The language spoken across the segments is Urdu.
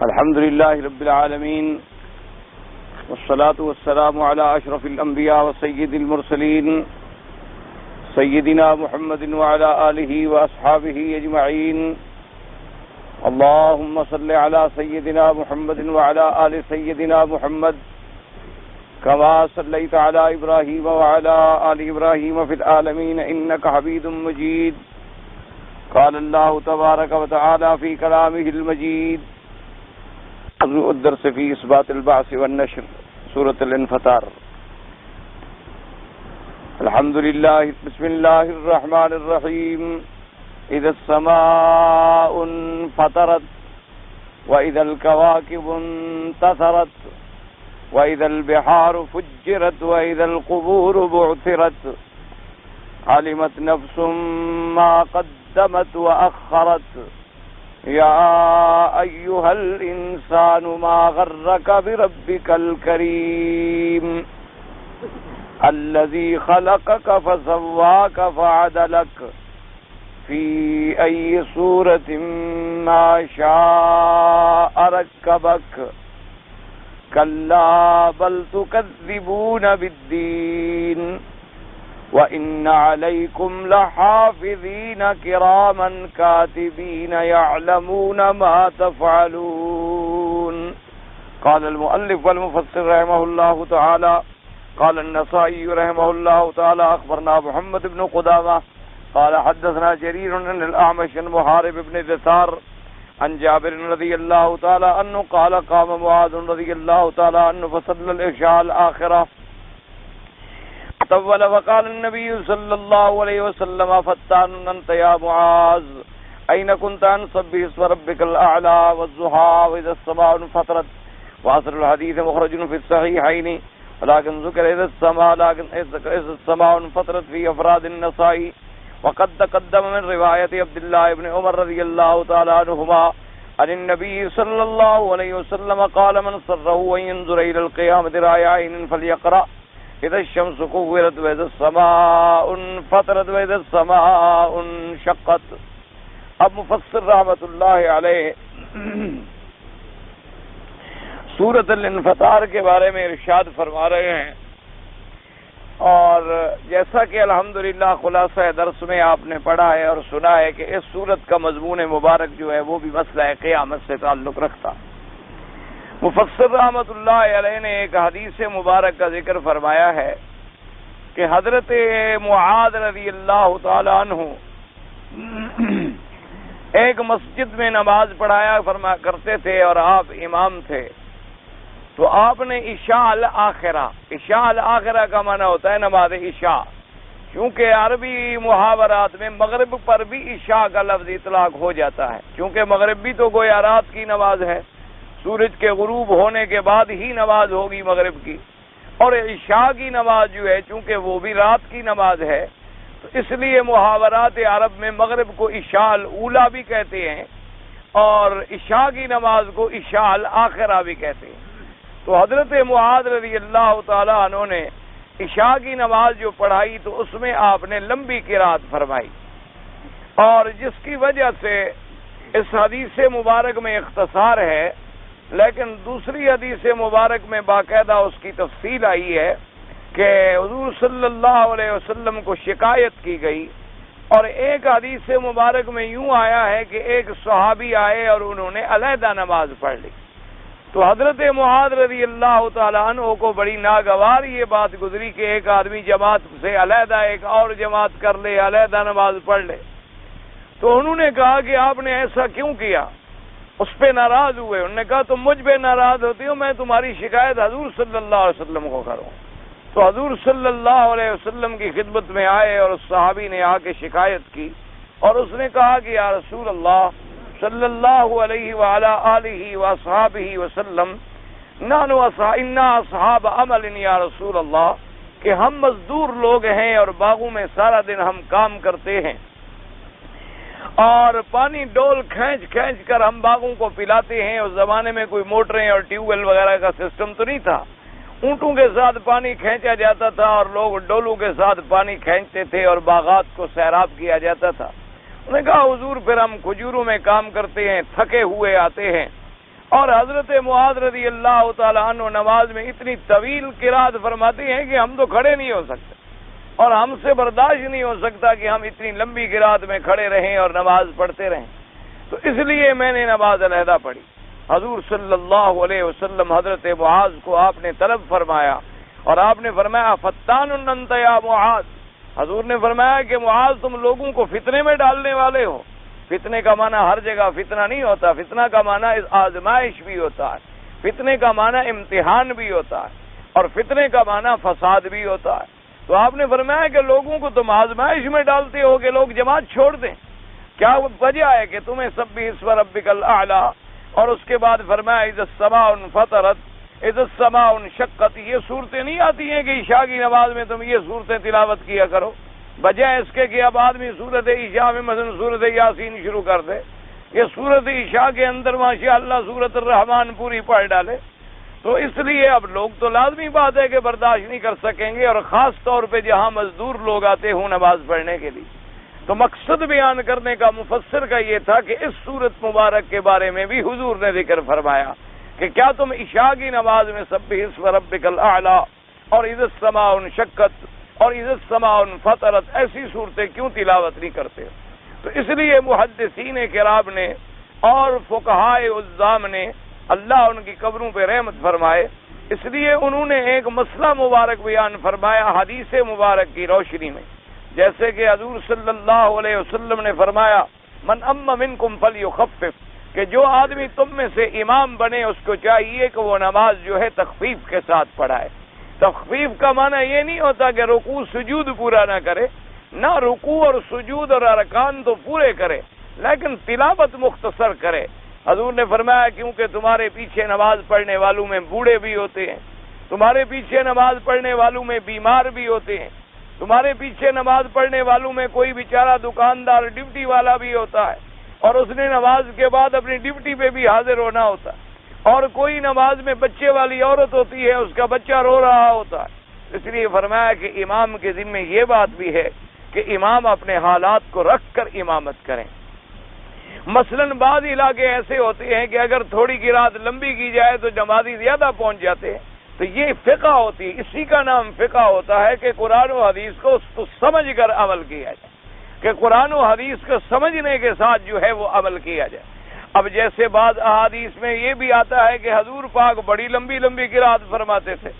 الحمد لله رب العالمين والصلاة والسلام على أشرف الأنبياء وسيد المرسلين سيدنا محمد وعلى آله وأصحابه أجمعين. اللهم صل على سيدنا محمد وعلى آل سيدنا محمد كما صليت على إبراهيم وعلى آل إبراهيم في العالمين إنك حميد مجيد. قال الله تبارك وتعالى في كلامه المجيد الدرس في إثبات البعث والنشر سورة الانفطار. الحمد لله. بسم الله الرحمن الرحيم. إذا السماء انفطرت وإذا الكواكب انتثرت وإذا البحار فجرت وإذا القبور بعثرت علمت نفس ما قدمت وأخرت يا أيها الإنسان ما غرك بربك الكريم الذي خلقك فسواك فعدلك في أي صورة ما شاء ركبك كلا بل تكذبون بالدين وَإِنَّ عَلَيْكُمْ لَحَافِظِينَ كِرَامًا كَاتِبِينَ يَعْلَمُونَ مَا تَفْعَلُونَ. قال المؤلف والمفسر رحمه الله تعالى قال النسائي رحمه الله تعالى أخبرنا محمد بن قدامة قال حدثنا جرير عن الأعمش عن محارب بن دثار عن جابر رضي الله تعالى عنه قال قام معاذ رضي الله تعالى عنه فصلى العشاء الآخرة طول وقال النبي صلى الله عليه وسلم فتان أنت يا معاذ أين كنت عن سبح اسم ربك الأعلى والضحى وإذا السماء انفطرت. وأصل الحديث مخرج في الصحيحين ولكن ذكر إذا السماء انفطرت في أفراد النسائي وقد تقدم من رواية عبد الله بن عمر رضي الله تعالى عنهما عن النبي صلى الله عليه وسلم قال من سره أن ينظر إلى القيامة رأي عين فليقرأ إذا الشمس كورت وإذا السماء انفطرت وإذا السماء انشقت. اب مفسر رحمۃ اللہ علیہ سورۃ الانفطار کے بارے میں ارشاد فرما رہے ہیں، اور جیسا کہ الحمدللہ خلاصہ درس میں آپ نے پڑھا ہے اور سنا ہے کہ اس سورت کا مضمون مبارک جو ہے وہ بھی مسئلہ قیامت سے تعلق رکھتا. مفسر رحمۃ اللہ علیہ نے ایک حدیث مبارک کا ذکر فرمایا ہے کہ حضرت معاذ رضی اللہ تعالی عنہ ایک مسجد میں نماز پڑھایا کرتے تھے اور آپ امام تھے. تو آپ نے عشاء الآخرہ کا معنی ہوتا ہے نماز عشاء، کیونکہ عربی محاورات میں مغرب پر بھی عشاء کا لفظ اطلاق ہو جاتا ہے، کیونکہ مغرب بھی تو گویا رات کی نماز ہے، سورج کے غروب ہونے کے بعد ہی نماز ہوگی مغرب کی، اور عشاء کی نماز جو ہے چونکہ وہ بھی رات کی نماز ہے تو اس لیے محاورات عرب میں مغرب کو عشاء الاولی بھی کہتے ہیں اور عشاء کی نماز کو عشاء الآخرہ بھی کہتے ہیں. تو حضرت معاذ رضی اللہ تعالی عنہ نے عشاء کی نماز جو پڑھائی تو اس میں آپ نے لمبی قرات فرمائی، اور جس کی وجہ سے اس حدیث مبارک میں اختصار ہے، لیکن دوسری حدیث مبارک میں باقاعدہ اس کی تفصیل آئی ہے کہ حضور صلی اللہ علیہ وسلم کو شکایت کی گئی، اور ایک حدیث مبارک میں یوں آیا ہے کہ ایک صحابی آئے اور انہوں نے علیحدہ نماز پڑھ لی. تو حضرت معاذ رضی اللہ تعالیٰ عنہ کو بڑی ناگوار یہ بات گزری کہ ایک آدمی جماعت سے علیحدہ ایک اور جماعت کر لے، علیحدہ نماز پڑھ لے. تو انہوں نے کہا کہ آپ نے ایسا کیوں کیا؟ اس پہ ناراض ہوئے. انہوں نے کہا تم مجھ پہ ناراض ہوتی ہو، میں تمہاری شکایت حضور صلی اللہ علیہ وسلم کو کروں. تو حضور صلی اللہ علیہ وسلم کی خدمت میں آئے اور اس صحابی نے آ کے شکایت کی، اور اس نے کہا کہ یا رسول اللہ صلی اللہ علیہ وعلی آلہ واصحابہ وسلم انا اصحاب عمل یا رسول اللہ، کہ ہم مزدور لوگ ہیں اور باغوں میں سارا دن ہم کام کرتے ہیں اور پانی ڈول کھینچ کر ہم باغوں کو پلاتے ہیں. اس زمانے میں کوئی موٹریں اور ٹیوب ویل وغیرہ کا سسٹم تو نہیں تھا، اونٹوں کے ساتھ پانی کھینچا جاتا تھا اور لوگ ڈولوں کے ساتھ پانی کھینچتے تھے اور باغات کو سیراب کیا جاتا تھا. انہوں نے کہا حضور پھر ہم کھجوروں میں کام کرتے ہیں، تھکے ہوئے آتے ہیں اور حضرت معاذ رضی اللہ تعالیٰ عنہ نماز میں اتنی طویل قرات فرماتے ہیں کہ ہم تو کھڑے نہیں ہو سکتے، اور ہم سے برداشت نہیں ہو سکتا کہ ہم اتنی لمبی قرات میں کھڑے رہیں اور نماز پڑھتے رہیں، تو اس لیے میں نے نماز علیحدہ پڑھی۔ حضور صلی اللہ علیہ وسلم حضرت معاذ کو آپ نے طلب فرمایا، اور آپ نے فرمایا فتان انت یا معاذ، حضور نے فرمایا کہ معاذ تم لوگوں کو فتنے میں ڈالنے والے ہو۔ فتنے کا معنی ہر جگہ فتنہ نہیں ہوتا، فتنہ کا معنی آزمائش بھی ہوتا ہے، فتنے کا معنی امتحان بھی ہوتا ہے، اور فتنے کا معنی فساد بھی ہوتا ہے۔ تو آپ نے فرمایا کہ لوگوں کو تم آزمائش میں ڈالتے ہو کہ لوگ جماعت چھوڑ دیں، کیا وجہ ہے کہ تمہیں سبح اسم ربک الاعلی، اور اس کے بعد فرمایا اذا السماء انفطرت، اذا السماء انشقت، یہ صورتیں نہیں آتی ہیں کہ عشاء کی نماز میں تم یہ صورتیں تلاوت کیا کرو، بجائے اس کے کہ اب آدمی صورت عشاء میں مثلا صورت یاسین شروع کر دے، یہ صورت عشاء کے اندر ماشاءاللہ صورت الرحمن پوری پڑھ ڈالے۔ تو اس لیے اب لوگ تو لازمی بات ہے کہ برداشت نہیں کر سکیں گے، اور خاص طور پہ جہاں مزدور لوگ آتے ہوں نماز پڑھنے کے لیے۔ تو مقصد بیان کرنے کا مفسر کا یہ تھا کہ اس صورت مبارک کے بارے میں بھی حضور نے ذکر فرمایا کہ کیا تم عشاء کی نماز میں سبح اسم ربک الاعلی اور اذا السماء انشقت اور اذا السماء انفطرت ایسی صورتیں کیوں تلاوت نہیں کرتے ہو؟ تو اس لیے محدثین کرام نے اور فقہائے عظام نے، اللہ ان کی قبروں پہ رحمت فرمائے، اس لیے انہوں نے ایک مسئلہ مبارک بیان فرمایا حدیث مبارک کی روشنی میں، جیسے کہ حضور صلی اللہ علیہ وسلم نے فرمایا من ام منکم فلیخفف، کہ جو آدمی تم میں سے امام بنے اس کو چاہیے کہ وہ نماز جو ہے تخفیف کے ساتھ پڑھائے۔ تخفیف کا معنی یہ نہیں ہوتا کہ رکوع سجود پورا نہ کرے، نہ رکوع اور سجود اور ارکان تو پورے کرے، لیکن تلاوت مختصر کرے۔ حضور نے فرمایا کیونکہ تمہارے پیچھے نماز پڑھنے والوں میں بوڑھے بھی ہوتے ہیں، تمہارے پیچھے نماز پڑھنے والوں میں بیمار بھی ہوتے ہیں، تمہارے پیچھے نماز پڑھنے والوں میں کوئی بیچارہ دکاندار ڈیوٹی والا بھی ہوتا ہے، اور اس نے نماز کے بعد اپنی ڈیوٹی پہ بھی حاضر ہونا ہوتا ہے، اور کوئی نماز میں بچے والی عورت ہوتی ہے، اس کا بچہ رو رہا ہوتا ہے۔ اس لیے فرمایا کہ امام کے ذمہ یہ بات بھی ہے کہ امام اپنے حالات کو رکھ کر امامت کریں۔ مثلاً بعض علاقے ایسے ہوتے ہیں کہ اگر تھوڑی قرات لمبی کی جائے تو نمازی زیادہ پہنچ جاتے ہیں، تو یہ فقہ ہوتی ہے، اسی کا نام فقہ ہوتا ہے کہ قرآن و حدیث کو سمجھ کر عمل کیا جائے، کہ قرآن و حدیث کو سمجھنے کے ساتھ جو ہے وہ عمل کیا جائے۔ اب جیسے بعض احادیث میں یہ بھی آتا ہے کہ حضور پاک بڑی لمبی لمبی قرات فرماتے تھے،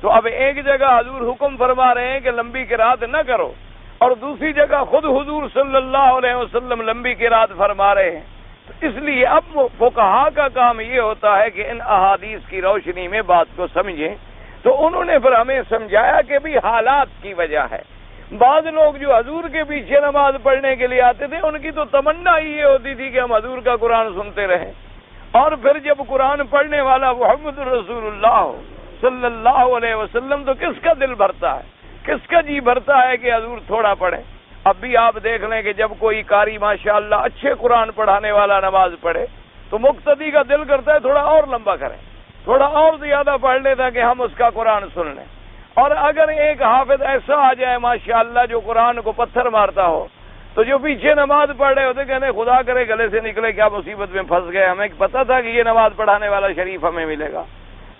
تو اب ایک جگہ حضور حکم فرما رہے ہیں کہ لمبی قرات نہ کرو، اور دوسری جگہ خود حضور صلی اللہ علیہ وسلم لمبی قرات فرما رہے ہیں۔ تو اس لیے اب فقہا کا کام یہ ہوتا ہے کہ ان احادیث کی روشنی میں بات کو سمجھیں۔ تو انہوں نے پھر ہمیں سمجھایا کہ بھی حالات کی وجہ ہے۔ بعض لوگ جو حضور کے پیچھے نماز پڑھنے کے لیے آتے تھے، ان کی تو تمنا ہی یہ ہوتی تھی کہ ہم حضور کا قرآن سنتے رہیں، اور پھر جب قرآن پڑھنے والا محمد رسول اللہ صلی اللہ علیہ وسلم تو کس کا دل بھرتا ہے، کس کا جی بھرتا ہے کہ حضور تھوڑا پڑھیں۔ اب بھی آپ دیکھ لیں کہ جب کوئی قاری ماشاءاللہ اچھے قرآن پڑھانے والا نماز پڑھے تو مقتدی کا دل کرتا ہے تھوڑا اور لمبا کریں، تھوڑا اور زیادہ پڑھ لے تاکہ ہم اس کا قرآن سن لیں۔ اور اگر ایک حافظ ایسا آ جائے ماشاءاللہ جو قرآن کو پتھر مارتا ہو، تو جو پیچھے نماز پڑھ رہے ہوتے کہنے خدا کرے گلے سے نکلے، کیا مصیبت میں پھنس گئے، ہمیں پتہ تھا کہ یہ نماز پڑھانے والا شریف ہمیں ملے گا۔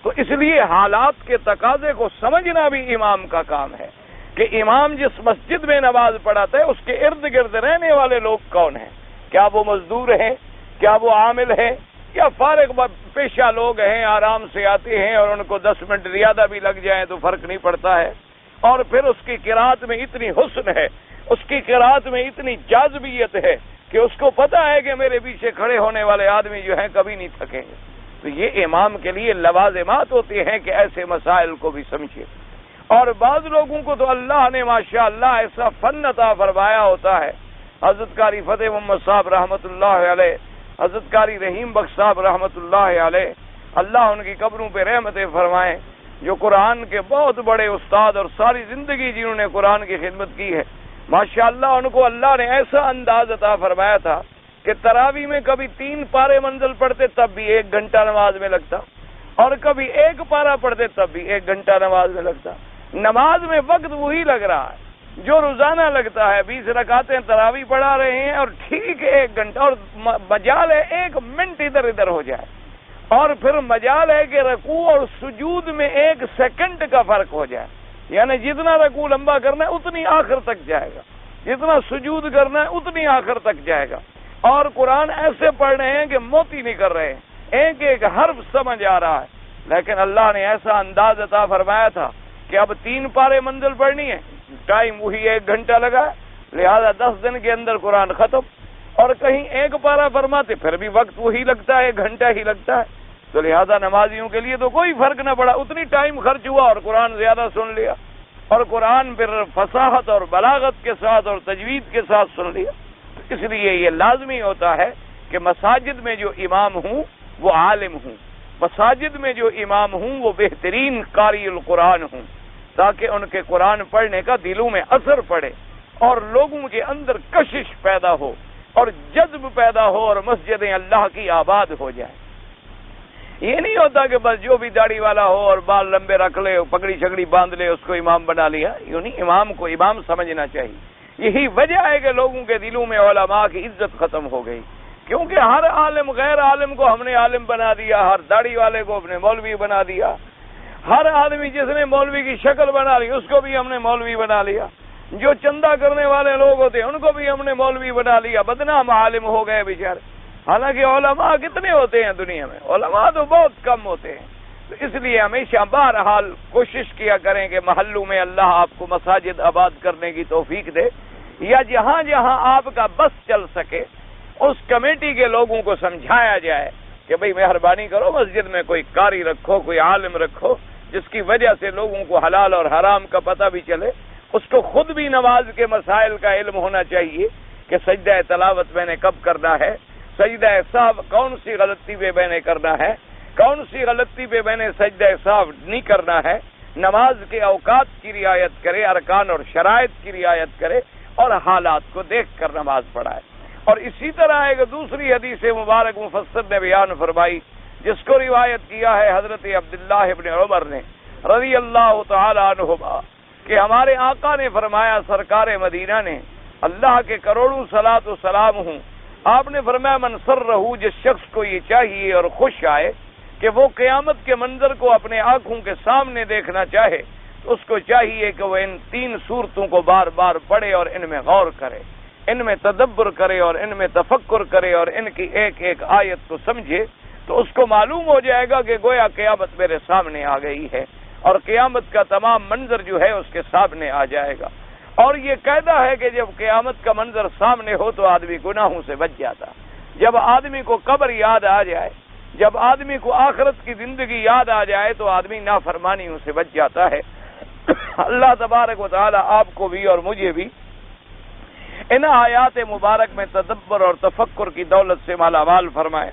تو اس لیے حالات کے تقاضے کو سمجھنا بھی امام کا کام ہے، کہ امام جس مسجد میں نماز پڑھاتا ہے اس کے ارد گرد رہنے والے لوگ کون ہیں، کیا وہ مزدور ہیں، کیا وہ عامل ہیں، یا فارغ پیشہ لوگ ہیں، آرام سے آتے ہیں اور ان کو 10 منٹ زیادہ بھی لگ جائیں تو فرق نہیں پڑتا ہے۔ اور پھر اس کی قرات میں اتنی حسن ہے، اس کی قرات میں اتنی جاذبیت ہے کہ اس کو پتہ ہے کہ میرے پیچھے کھڑے ہونے والے آدمی جو ہیں کبھی نہیں تھکیں گے۔ تو یہ امام کے لیے لوازمات ہوتے ہیں کہ ایسے مسائل کو بھی سمجھے۔ اور بعض لوگوں کو تو اللہ نے ماشاءاللہ ایسا فن عطا فرمایا ہوتا ہے۔ حضرت قاری فتح محمد صاحب رحمۃ اللہ علیہ، حضرت قاری رحیم بخش صاحب رحمۃ اللہ علیہ، اللہ ان کی قبروں پہ رحمتیں فرمائیں، جو قرآن کے بہت بڑے استاد اور ساری زندگی جنہوں نے قرآن کی خدمت کی ہے، ماشاءاللہ ان کو اللہ نے ایسا انداز عطا فرمایا تھا کہ تراویح میں کبھی 3 پارے منزل پڑھتے تب بھی 1 گھنٹہ نماز میں لگتا، اور کبھی 1 پارہ پڑھتے تب بھی 1 گھنٹہ نماز میں لگتا۔ نماز میں وقت وہی لگ رہا ہے جو روزانہ لگتا ہے، 20 رکعتیں تراویح پڑھا رہے ہیں اور ٹھیک 1 گھنٹہ، اور مجال ہے 1 منٹ ادھر ادھر ہو جائے، اور پھر مجال ہے کہ رکوع اور سجود میں 1 سیکنڈ کا فرق ہو جائے، یعنی جتنا رکوع لمبا کرنا ہے اتنی آخر تک جائے گا، جتنا سجود کرنا ہے اتنی آخر تک جائے گا، اور قرآن ایسے پڑھ رہے ہیں کہ موتی نہیں کر رہے ہیں، ایک ایک حرف سمجھ آ رہا ہے۔ لیکن اللہ نے ایسا انداز عطا فرمایا تھا کہ اب 3 پارے منزل پڑھنی ہے، ٹائم وہی 1 گھنٹہ لگا ہے، لہذا 10 دن کے اندر قرآن ختم، اور کہیں 1 پارہ فرماتے پھر بھی وقت وہی لگتا ہے، 1 گھنٹہ ہی لگتا ہے، تو لہذا نمازیوں کے لیے تو کوئی فرق نہ پڑا، اتنی ٹائم خرچ ہوا اور قرآن زیادہ سن لیا، اور قرآن پھر فصاحت اور بلاغت کے ساتھ اور تجوید کے ساتھ سن لیا۔ تو اس لیے یہ لازمی ہوتا ہے کہ مساجد میں جو امام ہوں وہ عالم ہوں، مساجد میں جو امام ہوں وہ بہترین قاری القرآن ہوں، تاکہ ان کے قرآن پڑھنے کا دلوں میں اثر پڑے اور لوگوں کے اندر کشش پیدا ہو اور جذب پیدا ہو اور مسجدیں اللہ کی آباد ہو جائیں۔ یہ نہیں ہوتا کہ بس جو بھی داڑھی والا ہو اور بال لمبے رکھ لے، پگڑی شگڑی باندھ لے، اس کو امام بنا لیا، یوں نہیں، امام کو امام سمجھنا چاہیے۔ یہی وجہ ہے کہ لوگوں کے دلوں میں علماء کی عزت ختم ہو گئی، کیونکہ ہر عالم غیر عالم کو ہم نے عالم بنا دیا، ہر داڑھی والے کو اپنے مولوی بنا دیا، ہر آدمی جس نے مولوی کی شکل بنا لی اس کو بھی ہم نے مولوی بنا لیا، جو چندہ کرنے والے لوگ ہوتے ہیں ان کو بھی ہم نے مولوی بنا لیا، بدنام عالم ہو گئے بیچارے۔ حالانکہ علماء کتنے ہوتے ہیں دنیا میں؟ علماء تو بہت کم ہوتے ہیں۔ تو اس لیے ہمیشہ بہرحال کوشش کیا کریں کہ محلوں میں اللہ آپ کو مساجد آباد کرنے کی توفیق دے، یا جہاں جہاں آپ کا بس چل سکے اس کمیٹی کے لوگوں کو سمجھایا جائے کہ بھئی مہربانی کرو مسجد میں کوئی قاری رکھو، کوئی عالم رکھو، جس کی وجہ سے لوگوں کو حلال اور حرام کا پتہ بھی چلے، اس کو خود بھی نماز کے مسائل کا علم ہونا چاہیے کہ سجدہ تلاوت میں نے کب کرنا ہے، سجدہ سہو کون سی غلطی پہ میں نے کرنا ہے، کون سی غلطی پہ میں نے سجدہ سہو نہیں کرنا ہے، نماز کے اوقات کی رعایت کرے، ارکان اور شرائط کی رعایت کرے اور حالات کو دیکھ کر نماز پڑھائے۔ اور اسی طرح ایک دوسری حدیث مبارک مفسر نے بیان فرمائی، جس کو روایت کیا ہے حضرت عبداللہ ابن عمر نے رضی اللہ تعالی عنہما، کہ ہمارے آقا نے فرمایا، سرکار مدینہ نے، اللہ کے کروڑوں صلاۃ و سلام ہوں، آپ نے فرمایا من سرہ، جس شخص کو یہ چاہیے اور خوش آئے کہ وہ قیامت کے منظر کو اپنے آنکھوں کے سامنے دیکھنا چاہے، تو اس کو چاہیے کہ وہ ان 3 صورتوں کو بار بار پڑھے اور ان میں غور کرے، ان میں تدبر کرے اور ان میں تفکر کرے اور ان کی ایک ایک آیت کو سمجھے، تو اس کو معلوم ہو جائے گا کہ گویا قیامت میرے سامنے آ گئی ہے اور قیامت کا تمام منظر جو ہے اس کے سامنے آ جائے گا۔ اور یہ قاعدہ ہے کہ جب قیامت کا منظر سامنے ہو تو آدمی گناہوں سے بچ جاتا، جب آدمی کو قبر یاد آ جائے، جب آدمی کو آخرت کی زندگی یاد آ جائے تو آدمی نافرمانیوں سے بچ جاتا ہے۔ اللہ تبارک و تعالی آپ کو بھی اور مجھے بھی ان آیات مبارک میں تدبر اور تفکر کی دولت سے مالا مال فرمائے۔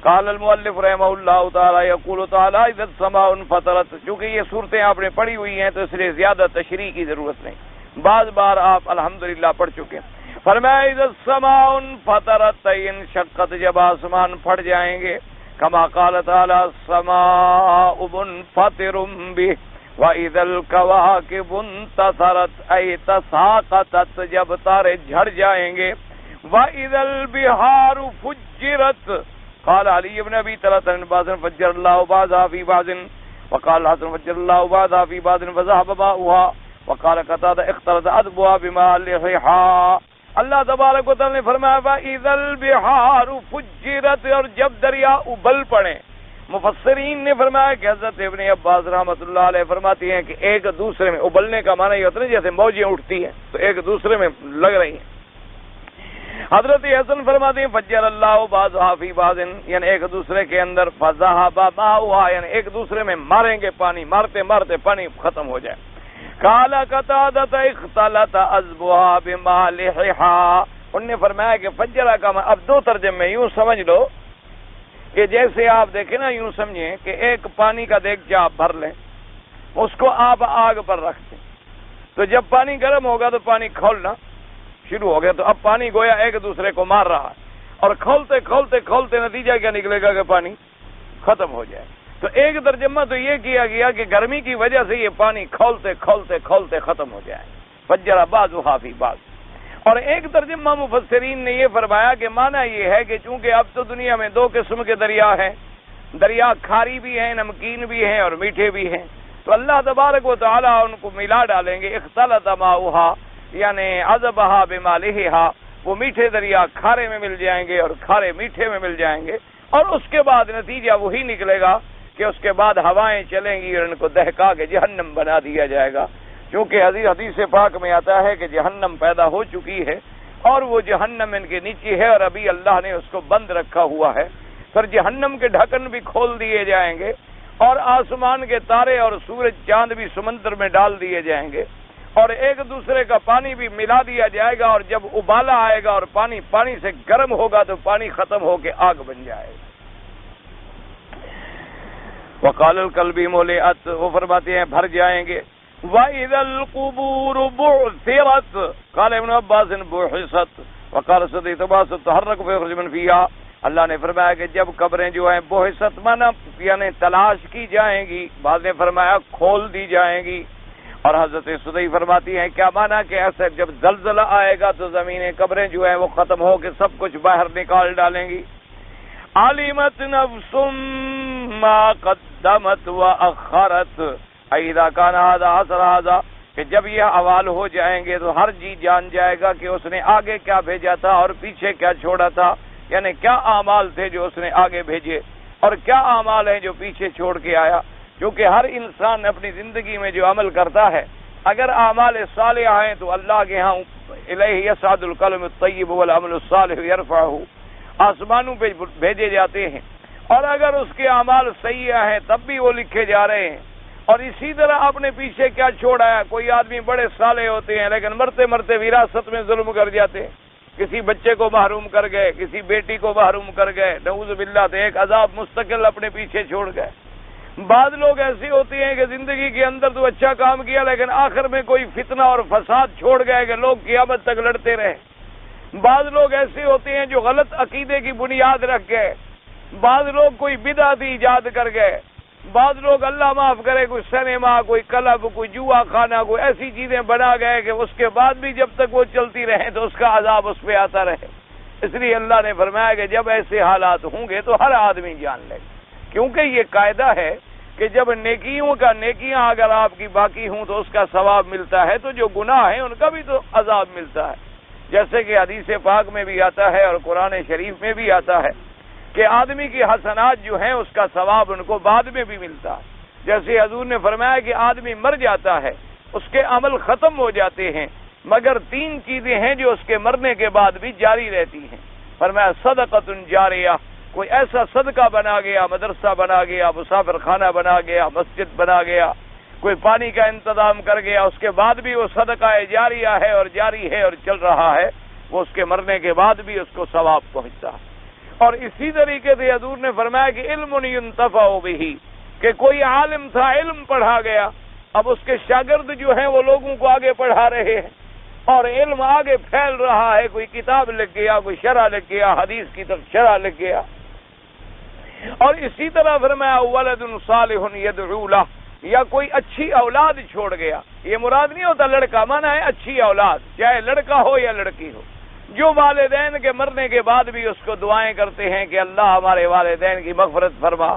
قال المؤلف رحمہ اللہ تعالی یقول تعالی اذا السماء انفطرت، چونکہ یہ صورتیں آپ نے پڑھی ہوئی ہیں تو اس لیے زیادہ تشریح کی ضرورت نہیں، بعض بار آپ الحمدللہ پڑھ چکے ہیں۔ فرمایا اذا السماء انفطرت، انشقت، جب آسمان پھٹ جائیں گے، کما قال تعالی السماء منفطر به وَإِذَا الْكَوَاكِبُ انتَثَرَتْ أَيْ تَسَاقَطَتْ، جب تارے جھڑ جائیں گے، وَإِذَا الْبِحَارُ فُجِّرَتْ، قال علی بن ابی طلحہ بن عباس فجر اللہ بعضها في بعض، وقال الحسن فجر الله بعضها في بعض فذهب ماؤها، وقال قتادہ اختلط أذبها بماء لحيحا۔ اللہ تبارک و تعالی نے فرمایا وَإِذَا الْبِحَارُ فُجِّرَتْ، اور جب دریا ابل پڑے۔ مفسرین نے فرمایا کہ حضرت ابن عباس رحمۃ اللہ علیہ فرماتی ہیں کہ ایک دوسرے میں ابلنے کا معنی یہ ہوتا ہے جیسے موجیں اٹھتی ہیں تو ایک دوسرے میں لگ رہی ہیں۔ حضرت حسن فرماتے ہیں فجر اللہ بعضها فی بعض، یعنی ایک دوسرے کے اندر، فذهب ماؤها، یعنی ایک دوسرے میں ماریں گے پانی، مارتے مارتے پانی ختم ہو جائے۔ قال قتادہ اختلط أذبها بماء لحيحا، انہوں نے فرمایا کہ فجرہ کا اب 2 ترجمے یوں سمجھ لو کہ جیسے آپ دیکھیں نا، یوں سمجھیں کہ ایک پانی کا دیگچہ آپ بھر لیں، اس کو آپ آگ پر رکھ دیں، تو جب پانی گرم ہوگا تو پانی کھولنا شروع ہو گیا، تو اب پانی گویا ایک دوسرے کو مار رہا ہے، اور کھولتے کھولتے کھولتے نتیجہ کیا نکلے گا کہ پانی ختم ہو جائے۔ تو ایک ترجمہ تو یہ کیا گیا کہ گرمی کی وجہ سے یہ پانی کھولتے کھولتے کھولتے ختم ہو جائے، فجر بعضها فی بعض۔ اور ایک ترجمہ مفسرین نے یہ فرمایا کہ معنی یہ ہے کہ چونکہ اب تو دنیا میں 2 قسم کے دریا ہیں، دریا کھاری بھی ہیں، نمکین بھی ہیں اور میٹھے بھی ہیں، تو اللہ تبارک و تعالی ان کو ملا ڈالیں گے۔ اختلط ماؤہا یعنی عذبہا بمالحہا، وہ میٹھے دریا کھارے میں مل جائیں گے اور کھارے میٹھے میں مل جائیں گے، اور اس کے بعد نتیجہ وہی نکلے گا کہ اس کے بعد ہوائیں چلیں گی اور ان کو دہکا کے جہنم بنا دیا جائے گا، کیونکہ حدیث پاک میں آتا ہے کہ جہنم پیدا ہو چکی ہے اور وہ جہنم ان کے نیچے ہے اور ابھی اللہ نے اس کو بند رکھا ہوا ہے۔ پھر جہنم کے ڈھکن بھی کھول دیے جائیں گے اور آسمان کے تارے اور سورج چاند بھی سمندر میں ڈال دیے جائیں گے اور ایک دوسرے کا پانی بھی ملا دیا جائے گا، اور جب ابالا آئے گا اور پانی سے گرم ہوگا تو پانی ختم ہو کے آگ بن جائے گا۔ وقال القلبی مولئت، وہ فرماتے ہیں بھر جائیں گے۔ وَإِذَا الْقُبُورُ بُعْثِرَتْ قال ابن عباس بُحِثَتْ وقال صدیق عباس تحرک فیخرج من فیہا، اللہ نے فرمایا کہ جب قبریں جو ہیں بحثت مانا یعنی تلاش کی جائیں گی، بعد نے فرمایا کھول دی جائیں گی، اور حضرت صدیق فرماتی ہیں کیا مانا کہ ایسے جب زلزلہ آئے گا تو زمینیں قبریں جو ہیں وہ ختم ہو کے سب کچھ باہر نکال ڈالیں گی۔ عَلِمَتْ نَفْسٌ مَا قَدَّمَتْ وَأَخَّرَتْ اِذَا كَانَ هَذَا حَصَلَ هَذَا، کہ جب یہ احوال ہو جائیں گے تو ہر جی جان جائے گا کہ اس نے آگے کیا بھیجا تھا اور پیچھے کیا چھوڑا تھا، یعنی کیا اعمال تھے جو اس نے آگے بھیجے اور کیا اعمال ہیں جو پیچھے چھوڑ کے آیا، کیونکہ ہر انسان اپنی زندگی میں جو عمل کرتا ہے اگر اعمال صالحہ ہیں تو اللہ کے ہاں الیہ یصعد الکلم الطیب والعمل الصالح یرفعہ، آسمانوں پہ بھیجے جاتے ہیں، اور اگر اس کے اعمال سیئہ ہیں تب بھی وہ لکھے جا رہے ہیں۔ اور اسی طرح اپنے پیچھے کیا چھوڑا ہے، کوئی آدمی بڑے صالح ہوتے ہیں لیکن مرتے مرتے وراثت میں ظلم کر جاتے ہیں، کسی بچے کو محروم کر گئے، کسی بیٹی کو محروم کر گئے، نعوذ باللہ، تو ایک عذاب مستقل اپنے پیچھے چھوڑ گئے۔ بعض لوگ ایسے ہوتے ہیں کہ زندگی کے اندر تو اچھا کام کیا لیکن آخر میں کوئی فتنہ اور فساد چھوڑ گئے کہ لوگ قیامت تک لڑتے رہے۔ بعض لوگ ایسے ہوتے ہیں جو غلط عقیدے کی بنیاد رکھ گئے، بعض لوگ کوئی بدعت ایجاد کر گئے، بعض لوگ اللہ معاف کرے کوئی سینما، کوئی کلب، کوئی جوا خانہ، کوئی ایسی چیزیں بنا گئے کہ اس کے بعد بھی جب تک وہ چلتی رہے تو اس کا عذاب اس پہ آتا رہے۔ اس لیے اللہ نے فرمایا کہ جب ایسے حالات ہوں گے تو ہر آدمی جان لے، کیونکہ یہ قاعدہ ہے کہ جب نیکیاں اگر آپ کی باقی ہوں تو اس کا ثواب ملتا ہے، تو جو گناہ ہیں ان کا بھی تو عذاب ملتا ہے، جیسے کہ حدیث پاک میں بھی آتا ہے اور قرآن شریف میں بھی آتا ہے کہ آدمی کی حسنات جو ہیں اس کا ثواب ان کو بعد میں بھی ملتا ہے۔ جیسے حضور نے فرمایا کہ آدمی مر جاتا ہے، اس کے عمل ختم ہو جاتے ہیں، مگر 3 چیزیں ہیں جو اس کے مرنے کے بعد بھی جاری رہتی ہیں۔ فرمایا صدقۃ جاریہ، کوئی ایسا صدقہ بنا گیا، مدرسہ بنا گیا، مسافر خانہ بنا گیا، مسجد بنا گیا، کوئی پانی کا انتظام کر گیا، اس کے بعد بھی وہ صدقہ جاریہ ہے اور جاری ہے اور چل رہا ہے، وہ اس کے مرنے کے بعد بھی اس کو ثواب پہنچتا ہے۔ اور اسی طریقے سے حضور نے فرمایا کہ علم ينتفع بہ، کہ کوئی عالم تھا، علم پڑھا گیا، اب اس کے شاگرد جو ہیں وہ لوگوں کو آگے پڑھا رہے ہیں اور علم آگے پھیل رہا ہے، کوئی کتاب لکھ گیا، کوئی شرح لکھ گیا، حدیث کی شرح لکھ گیا۔ اور اسی طرح فرمایا ولد صالح يدعو له، یا کوئی اچھی اولاد چھوڑ گیا، یہ مراد نہیں ہوتا لڑکا، مانا ہے اچھی اولاد، چاہے لڑکا ہو یا لڑکی ہو، جو والدین کے مرنے کے بعد بھی اس کو دعائیں کرتے ہیں کہ اللہ ہمارے والدین کی مغفرت فرما،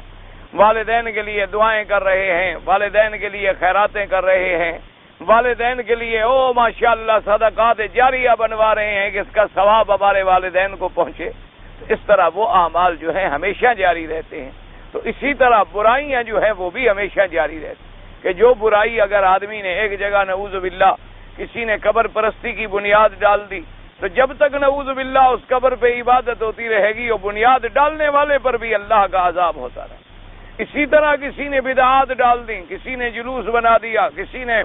والدین کے لیے دعائیں کر رہے ہیں، والدین کے لیے خیراتیں کر رہے ہیں، والدین کے لیے ماشاءاللہ صدقات جاریہ بنوا رہے ہیں کہ اس کا ثواب ہمارے والدین کو پہنچے، تو اس طرح وہ اعمال جو ہیں ہمیشہ جاری رہتے ہیں۔ تو اسی طرح برائیاں جو ہیں وہ بھی ہمیشہ جاری رہتی ہیں، کہ جو برائی اگر آدمی نے ایک جگہ نعوذ باللہ کسی نے قبر پرستی کی بنیاد ڈال دی، تو جب تک نعوذ باللہ اس قبر پہ عبادت ہوتی رہے گی، وہ بنیاد ڈالنے والے پر بھی اللہ کا عذاب ہوتا رہے۔ اسی طرح کسی نے بدعات ڈال دی، کسی نے جلوس بنا دیا، کسی نے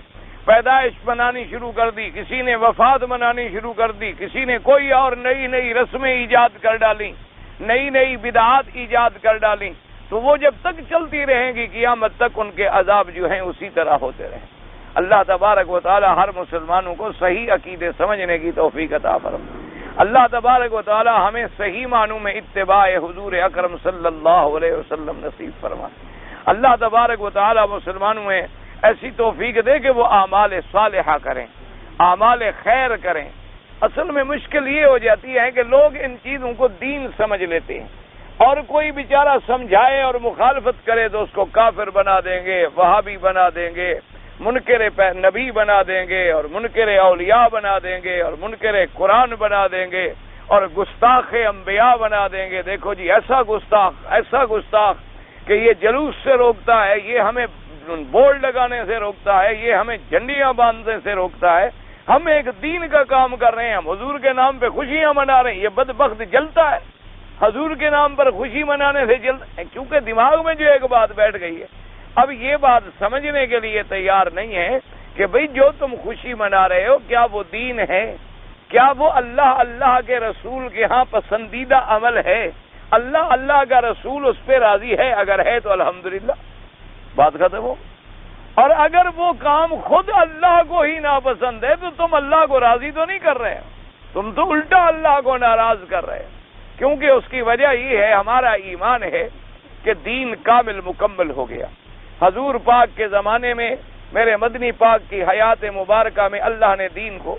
پیدائش منانی شروع کر دی، کسی نے وفات منانی شروع کر دی، کسی نے کوئی اور نئی رسمیں ایجاد کر ڈالی، نئی بدعات ایجاد کر ڈالی، تو وہ جب تک چلتی رہیں گی قیامت تک ان کے عذاب جو ہیں اسی طرح ہوتے رہیں۔ اللہ تبارک و تعالی ہر مسلمانوں کو صحیح عقیدے سمجھنے کی توفیق عطا فرمائے۔ اللہ تبارک و تعالی ہمیں صحیح معنوں میں اتباع حضور اکرم صلی اللہ علیہ وسلم نصیب فرمائے۔ اللہ تبارک و تعالی مسلمانوں میں ایسی توفیق دے کہ وہ اعمال صالحہ کریں، اعمال خیر کریں۔ اصل میں مشکل یہ ہو جاتی ہے کہ لوگ ان چیزوں کو دین سمجھ لیتے ہیں، اور کوئی بیچارہ سمجھائے اور مخالفت کرے تو اس کو کافر بنا دیں گے، وہابی بنا دیں گے، منکر نبی بنا دیں گے، اور منکر اولیاء بنا دیں گے، اور منکر قرآن بنا دیں گے، اور گستاخ انبیاء بنا دیں گے۔ دیکھو جی ایسا گستاخ کہ یہ جلوس سے روکتا ہے، یہ ہمیں بورڈ لگانے سے روکتا ہے، یہ ہمیں جھنڈیاں باندھنے سے روکتا ہے، ہم ایک دین کا کام کر رہے ہیں، ہم حضور کے نام پہ خوشیاں منا رہے ہیں، یہ بدبخت جلتا ہے حضور کے نام پر خوشی منانے سے جلتا ہے، کیونکہ دماغ میں جو ایک بات بیٹھ گئی ہے۔ اب یہ بات سمجھنے کے لیے تیار نہیں ہے کہ بھئی جو تم خوشی منا رہے ہو کیا وہ دین ہے، کیا وہ اللہ کے رسول کے ہاں پسندیدہ عمل ہے، اللہ کا رسول اس پہ راضی ہے، اگر ہے تو الحمدللہ، بات ختم ہو۔ اور اگر وہ کام خود اللہ کو ہی ناپسند ہے تو تم اللہ کو راضی تو نہیں کر رہے، تم تو الٹا اللہ کو ناراض کر رہے، کیونکہ اس کی وجہ یہ ہے، ہمارا ایمان ہے کہ دین کامل مکمل ہو گیا۔ حضور پاک کے زمانے میں، میرے مدنی پاک کی حیات مبارکہ میں اللہ نے دین کو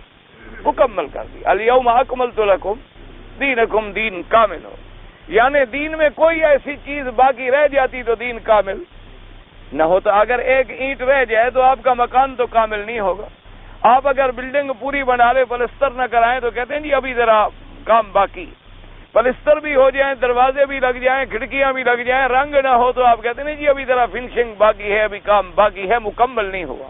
مکمل کر دیا۔ الیوم اکملت لکم دینکم، دین کامل ہو، یعنی دین میں کوئی ایسی چیز باقی رہ جاتی تو دین کامل نہ ہوتا۔ اگر ایک اینٹ رہ جائے تو آپ کا مکان تو کامل نہیں ہوگا۔ آپ اگر بلڈنگ پوری بنا لے، پلستر نہ کرائیں تو کہتے ہیں جی ابھی ذرا کام باقی، پلستر بھی ہو جائیں، دروازے بھی لگ جائیں، کھڑکیاں بھی لگ جائیں، رنگ نہ ہو تو آپ کہتے ہیں جی ابھی ذرا فنشنگ باقی ہے، ابھی کام باقی ہے، مکمل نہیں ہوا۔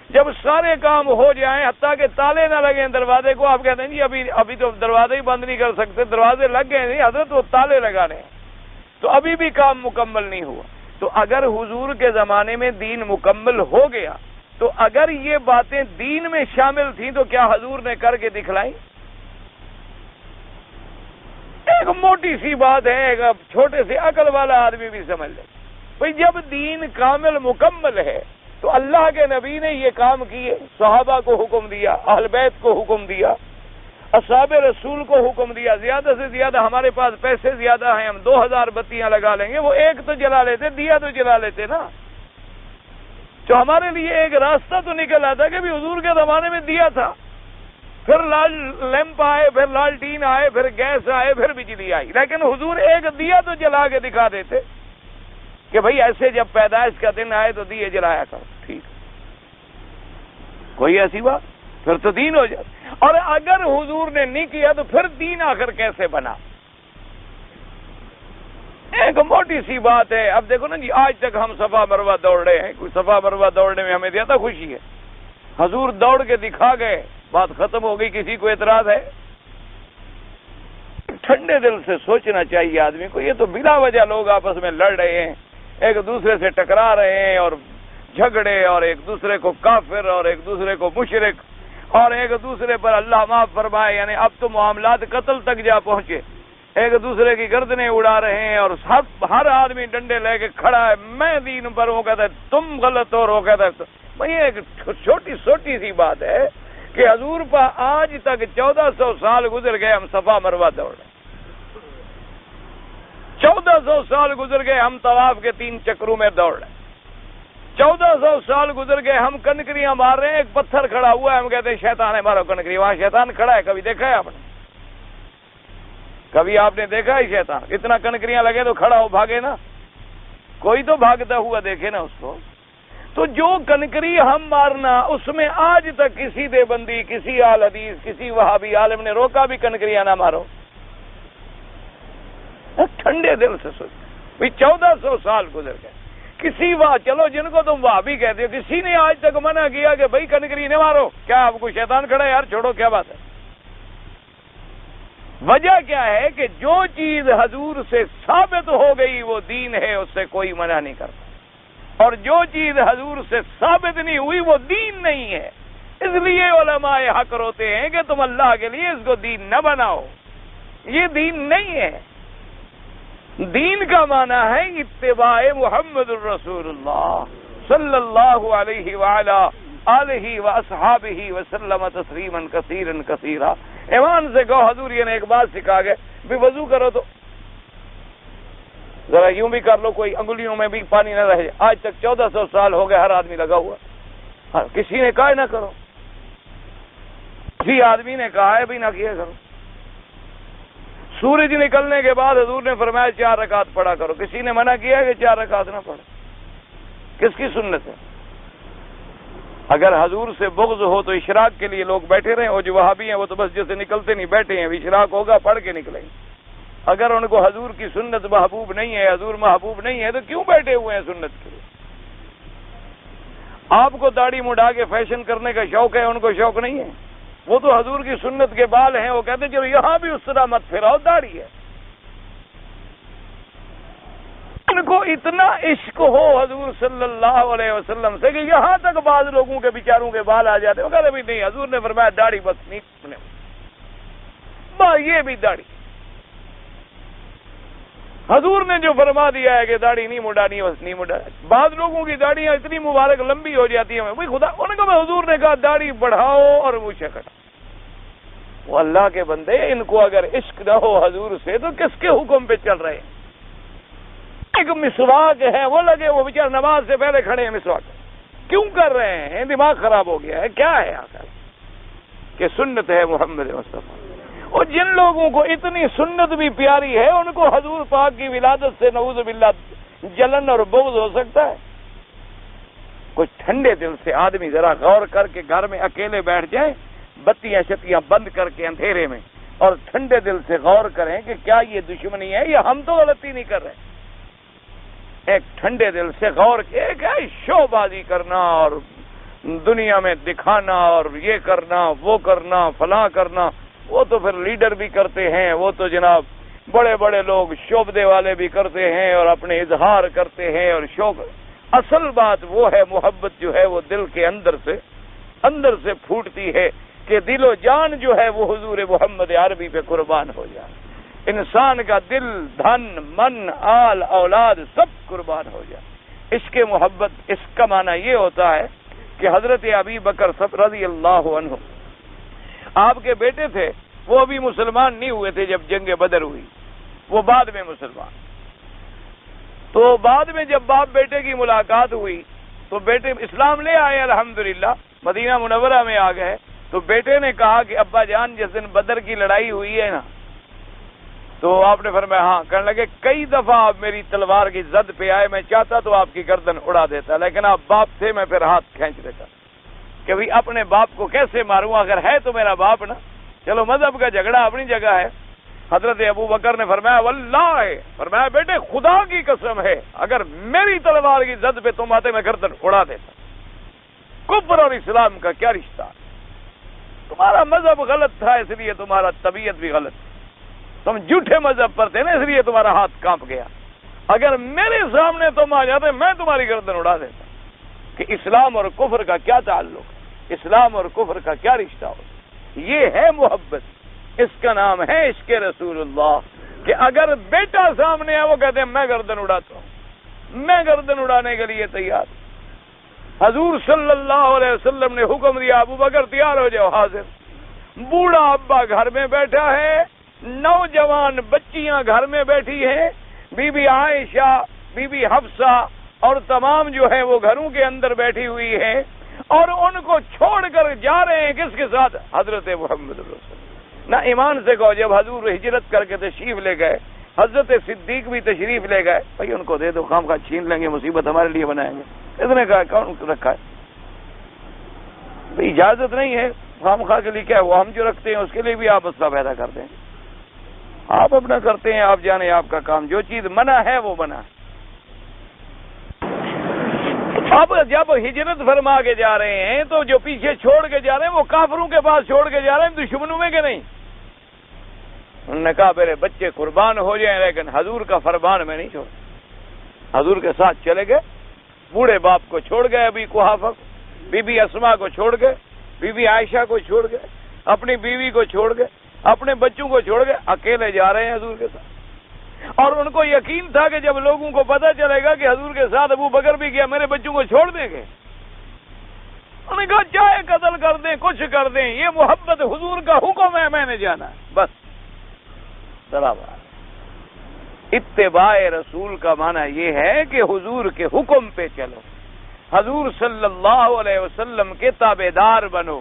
جب سارے کام ہو جائیں حتیٰ کہ تالے نہ لگیں دروازے کو، آپ کہتے ہیں جی ابھی تو دروازے ہی بند نہیں کر سکتے، دروازے لگ گئے نہیں حضرت، وہ تالے لگانے ہیں، تو ابھی بھی کام مکمل نہیں ہوا۔ تو اگر حضور کے زمانے میں دین مکمل ہو گیا تو اگر یہ باتیں دین میں شامل تھیں تو کیا حضور نے کر کے دکھلائیں؟ ایک موٹی سی بات ہے، ایک چھوٹے سے عقل والا آدمی بھی سمجھ لے، بھئی جب دین کامل مکمل ہے تو اللہ کے نبی نے یہ کام کیے، صحابہ کو حکم دیا، اہل بیت کو حکم دیا، اصحاب رسول کو حکم دیا، زیادہ سے زیادہ ہمارے پاس پیسے زیادہ ہیں، ہم 2000 بتیاں لگا لیں گے، وہ ایک تو جلا لیتے، دیا تو جلا لیتے نا، تو ہمارے لیے ایک راستہ تو نکل آتا کہ بھی حضور کے زمانے میں دیا تھا، پھر لال لیمپ آئے، پھر لالٹین آئے، پھر گیس آئے، پھر بجلی آئی، لیکن حضور ایک دیا تو جلا کے دکھا دیتے کہ بھئی ایسے جب پیدائش کا دن آئے تو دیے جلایا کرو، ٹھیک، کوئی ایسی بات، پھر تو دین ہو جائے۔ اور اگر حضور نے نہیں کیا تو پھر دین آخر کیسے بنا؟ ایک موٹی سی بات ہے۔ اب دیکھو نا جی، آج تک ہم صفا مروہ دوڑ رہے ہیں، کوئی صفا مروہ دوڑنے میں ہمیں زیادہ خوشی ہے، حضور دوڑ کے دکھا گئے، بات ختم ہو گئی، کسی کو اعتراض ہے؟ ٹھنڈے دل سے سوچنا چاہیے آدمی کو، یہ تو بلا وجہ لوگ آپس میں لڑ رہے ہیں، ایک دوسرے سے ٹکرا رہے ہیں اور جھگڑے، اور ایک دوسرے کو کافر اور ایک دوسرے کو مشرک اور ایک دوسرے پر اللہ معاف فرمائے، یعنی اب تو معاملات قتل تک جا پہنچے، ایک دوسرے کی گردنیں اڑا رہے ہیں، اور ہر آدمی ڈنڈے لے کے کھڑا ہے، میں دین پر ہوں، کہتا ہے تم غلط ہو، کہتا ہے بھئی ایک چھوٹی سی بات ہے کہ حضور پر آج تک 1400 سال گزر گئے، ہم صفا مروہ دوڑ رہے ہیں، 1400 سال گزر گئے، ہم طواف کے 3 چکروں میں دوڑ رہے ہیں، 1400 سال گزر گئے، ہم کنکریاں مار رہے ہیں، ایک پتھر کھڑا ہوا ہے، ہم کہتے ہیں شیطان ہے مارو کنکری، وہاں شیطان کھڑا ہے، کبھی دیکھا ہے آپ نے؟ کبھی آپ نے دیکھا ہے شیطان؟ اتنا کنکریاں لگے تو کھڑا ہو، بھاگے نا، کوئی تو بھاگتا ہوا دیکھے نا اس کو۔ تو جو کنکری ہم مارنا، اس میں آج تک کسی دیوبندی، کسی اہل حدیث، کسی وہابی عالم نے روکا بھی کنکریاں نہ مارو؟ ٹھنڈے دل سے سوچ، بھئی 1400 سال گزر گئے، کسی چلو جن کو تم وہابی کہتے ہو، کسی نے آج تک منع کیا کہ بھئی کنکری نہ مارو؟ کیا آپ کو شیطان کھڑا ہے؟ یار چھوڑو، کیا بات ہے؟ وجہ کیا ہے کہ جو چیز حضور سے ثابت ہو گئی وہ دین ہے، اس سے کوئی منع نہیں کرتا، اور جو چیز حضور سے ثابت نہیں ہوئی وہ دین نہیں ہے۔ اس لیے علماء حق روتے ہیں کہ تم اللہ کے لیے اس کو دین نہ بناؤ، یہ دین نہیں ہے۔ دین کا معنی ہے اتباع محمد الرسول اللہ صلی اللہ علیہ وآلہ آلہ واصحابہ وسلم تسلیما کثیرا کثیرا۔ ایمان سے کہو، حضور یہ نے ایک بات سکھا گئے، بھی وضو کرو تو ذرا یوں بھی کر لو، کوئی انگلیوں میں بھی پانی نہ رہے۔ آج تک 1400 سال ہو گئے، ہر آدمی لگا ہوا، کسی نے کہا نہ کرو، کسی آدمی نے کہا ہے بھی نہ کیا کرو۔ سورج نکلنے کے بعد حضور نے فرمایا 4 رکعت پڑھا کرو. کسی نے منع کیا کہ 4 رکعت نہ پڑھے؟ کس کی سنت ہے؟ اگر حضور سے بغض ہو تو اشراق کے لیے لوگ بیٹھے رہیں، اور جو وہابی ہیں وہ تو بس جیسے نکلتے نہیں بیٹھے ہیں، اشراق ہوگا پڑھ کے نکلیں گے. اگر ان کو حضور کی سنت محبوب نہیں ہے، حضور محبوب نہیں ہے، تو کیوں بیٹھے ہوئے ہیں سنت کے لیے؟ آپ کو داڑھی مڈا کے فیشن کرنے کا شوق ہے، ان کو شوق نہیں ہے. وہ تو حضور کی سنت کے بال ہیں، وہ کہتے ہیں چلو یہاں بھی اس طرح مت پھراؤ، داڑھی ہے. ان کو اتنا عشق ہو حضور صلی اللہ علیہ وسلم سے کہ یہاں تک بعض لوگوں کے بیچاروں کے بال آ جاتے ہیں. وہ کہتے بھی نہیں، حضور نے فرمایا داڑھی بس نہیں، یہ بھی داڑھی. حضور نے جو فرما دیا ہے کہ داڑھی نہیں مڈانی، بس نہیں مڈا. بعض لوگوں کی داڑیاں اتنی مبارک لمبی ہو جاتی ہیں، بھائی خدا ان کو حضور نے کہا داڑھی بڑھاؤ اور مونچھیں کٹاؤ. وہ اللہ کے بندے، ان کو اگر عشق نہ ہو حضور سے تو کس کے حکم پہ چل رہے ہیں؟ ایک مسواک ہے، وہ لگے وہ بیچارے نماز سے پہلے کھڑے ہیں مسواک کیوں کر رہے ہیں؟ دماغ خراب ہو گیا ہے کیا ہے آخر؟ کہ سنت ہے محمد مصطفیٰ. اور جن لوگوں کو اتنی سنت بھی پیاری ہے، ان کو حضور پاک کی ولادت سے نعوذ باللہ جلن اور بغض ہو سکتا ہے؟ کچھ ٹھنڈے دل سے آدمی ذرا غور کر کے گھر میں اکیلے بیٹھ جائیں، بتیاں شتیاں بند کر کے اندھیرے میں، اور ٹھنڈے دل سے غور کریں کہ کیا یہ دشمنی ہے یا ہم تو غلطی نہیں کر رہے. ایک ٹھنڈے دل سے غور کے شو بازی کرنا اور دنیا میں دکھانا اور یہ کرنا وہ کرنا فلاں کرنا، وہ تو پھر لیڈر بھی کرتے ہیں، وہ تو جناب بڑے بڑے لوگ شعبدے والے بھی کرتے ہیں اور اپنے اظہار کرتے ہیں اور شوق. اصل بات وہ ہے محبت جو ہے وہ دل کے اندر سے پھوٹتی ہے کہ دل و جان جو ہے وہ حضور محمد عربی پہ قربان ہو جائے. انسان کا دل، دھن، من، آل، اولاد سب قربان ہو جائے. عشق محبت اس کا معنی یہ ہوتا ہے کہ حضرت ابی بکر رضی اللہ عنہ آپ کے بیٹے تھے، وہ ابھی مسلمان نہیں ہوئے تھے جب جنگ بدر ہوئی، وہ بعد میں مسلمان. تو بعد میں جب باپ بیٹے کی ملاقات ہوئی تو بیٹے اسلام لے آئے الحمدللہ، مدینہ منورہ میں آ گئے. تو بیٹے نے کہا کہ ابا جان جس دن بدر کی لڑائی ہوئی ہے نا، تو آپ نے فرمایا ہاں. کہنے لگے کئی دفعہ آپ میری تلوار کی زد پہ آئے، میں چاہتا تو آپ کی گردن اڑا دیتا، لیکن آپ باپ تھے، میں پھر ہاتھ کھینچ دیتا کہ بھئی اپنے باپ کو کیسے ماروں، اگر ہے تو میرا باپ نا. چلو مذہب کا جھگڑا اپنی جگہ ہے. حضرت ابو بکر نے فرمایا واللہ، فرمایا بیٹے خدا کی قسم ہے اگر میری تلوار کی زد پہ تم آتے میں گردن اڑا دیتا. کفر اور اسلام کا کیا رشتہ؟ تمہارا مذہب غلط تھا اس لیے تمہارا طبیعت بھی غلط، تم جھوٹے مذہب پر تھے نا اس لیے تمہارا ہاتھ کانپ گیا. اگر میرے سامنے تم آ جاتے میں تمہاری گردن اڑا دیتا. کہ اسلام اور کفر کا کیا تعلق، اسلام اور کفر کا کیا رشتہ ہو؟ یہ ہے محبت، اس کا نام ہے عشق رسول اللہ. کہ اگر بیٹا سامنے ہے وہ کہتے ہیں میں گردن اڑاتا ہوں، میں گردن اڑانے کے لیے تیار. حضور صلی اللہ علیہ وسلم نے حکم دیا ابو بکر تیار ہو جاؤ، حاضر. بوڑھا ابا گھر میں بیٹھا ہے، نوجوان بچیاں گھر میں بیٹھی ہیں، be be Aisha, be be Hafsa اور تمام جو ہے وہ گھروں کے اندر بیٹھی ہوئی ہیں، اور ان کو چھوڑ کر جا رہے ہیں کس کے ساتھ؟ حضرت محمد رسول. نہ ایمان سے کہو جب حضور ہجرت کر کے تشریف لے گئے، حضرت صدیق بھی تشریف لے گئے، بھائی ان کو دے دو، خام خواہ چھین لیں گے، مصیبت ہمارے لیے بنائیں گے. اس نے کہا کون رکھا ہے بھائی، اجازت نہیں ہے خام خواہ کے لیے، کیا وہ ہم جو رکھتے ہیں اس کے لیے بھی آپ مسئلہ پیدا کرتے ہیں. آپ اپنا کرتے ہیں، آپ جانے آپ کا کام. جو چیز منع ہے وہ منع ہے. اب جب ہجرت فرما کے جا رہے ہیں تو جو پیچھے چھوڑ کے جا رہے ہیں وہ کافروں کے پاس چھوڑ کے جا رہے ہیں، دشمنوں میں کہ نہیں. انہوں نے کہا میرے بچے قربان ہو جائیں لیکن حضور کا فرمان میں نہیں چھوڑ. حضور کے ساتھ چلے گئے، بوڑھے باپ کو چھوڑ گئے، ابھی قحافہ کو، بی بی اسما کو چھوڑ گئے، بی بی عائشہ کو چھوڑ گئے، اپنی بیوی کو چھوڑ گئے، اپنے بچوں کو چھوڑ گئے، اکیلے جا رہے ہیں حضور کے ساتھ. اور ان کو یقین تھا کہ جب لوگوں کو پتہ چلے گا کہ حضور کے ساتھ ابو بکر بھی گیا، میرے بچوں کو چھوڑ دیں گے. انہوں نے کہا چاہے قتل کر دیں، کچھ کر دیں، یہ محبت حضور کا حکم ہے، میں نے جانا ہے بس. برابر اتباع رسول کا معنی یہ ہے کہ حضور کے حکم پہ چلو، حضور صلی اللہ علیہ وسلم کے تابعدار بنو،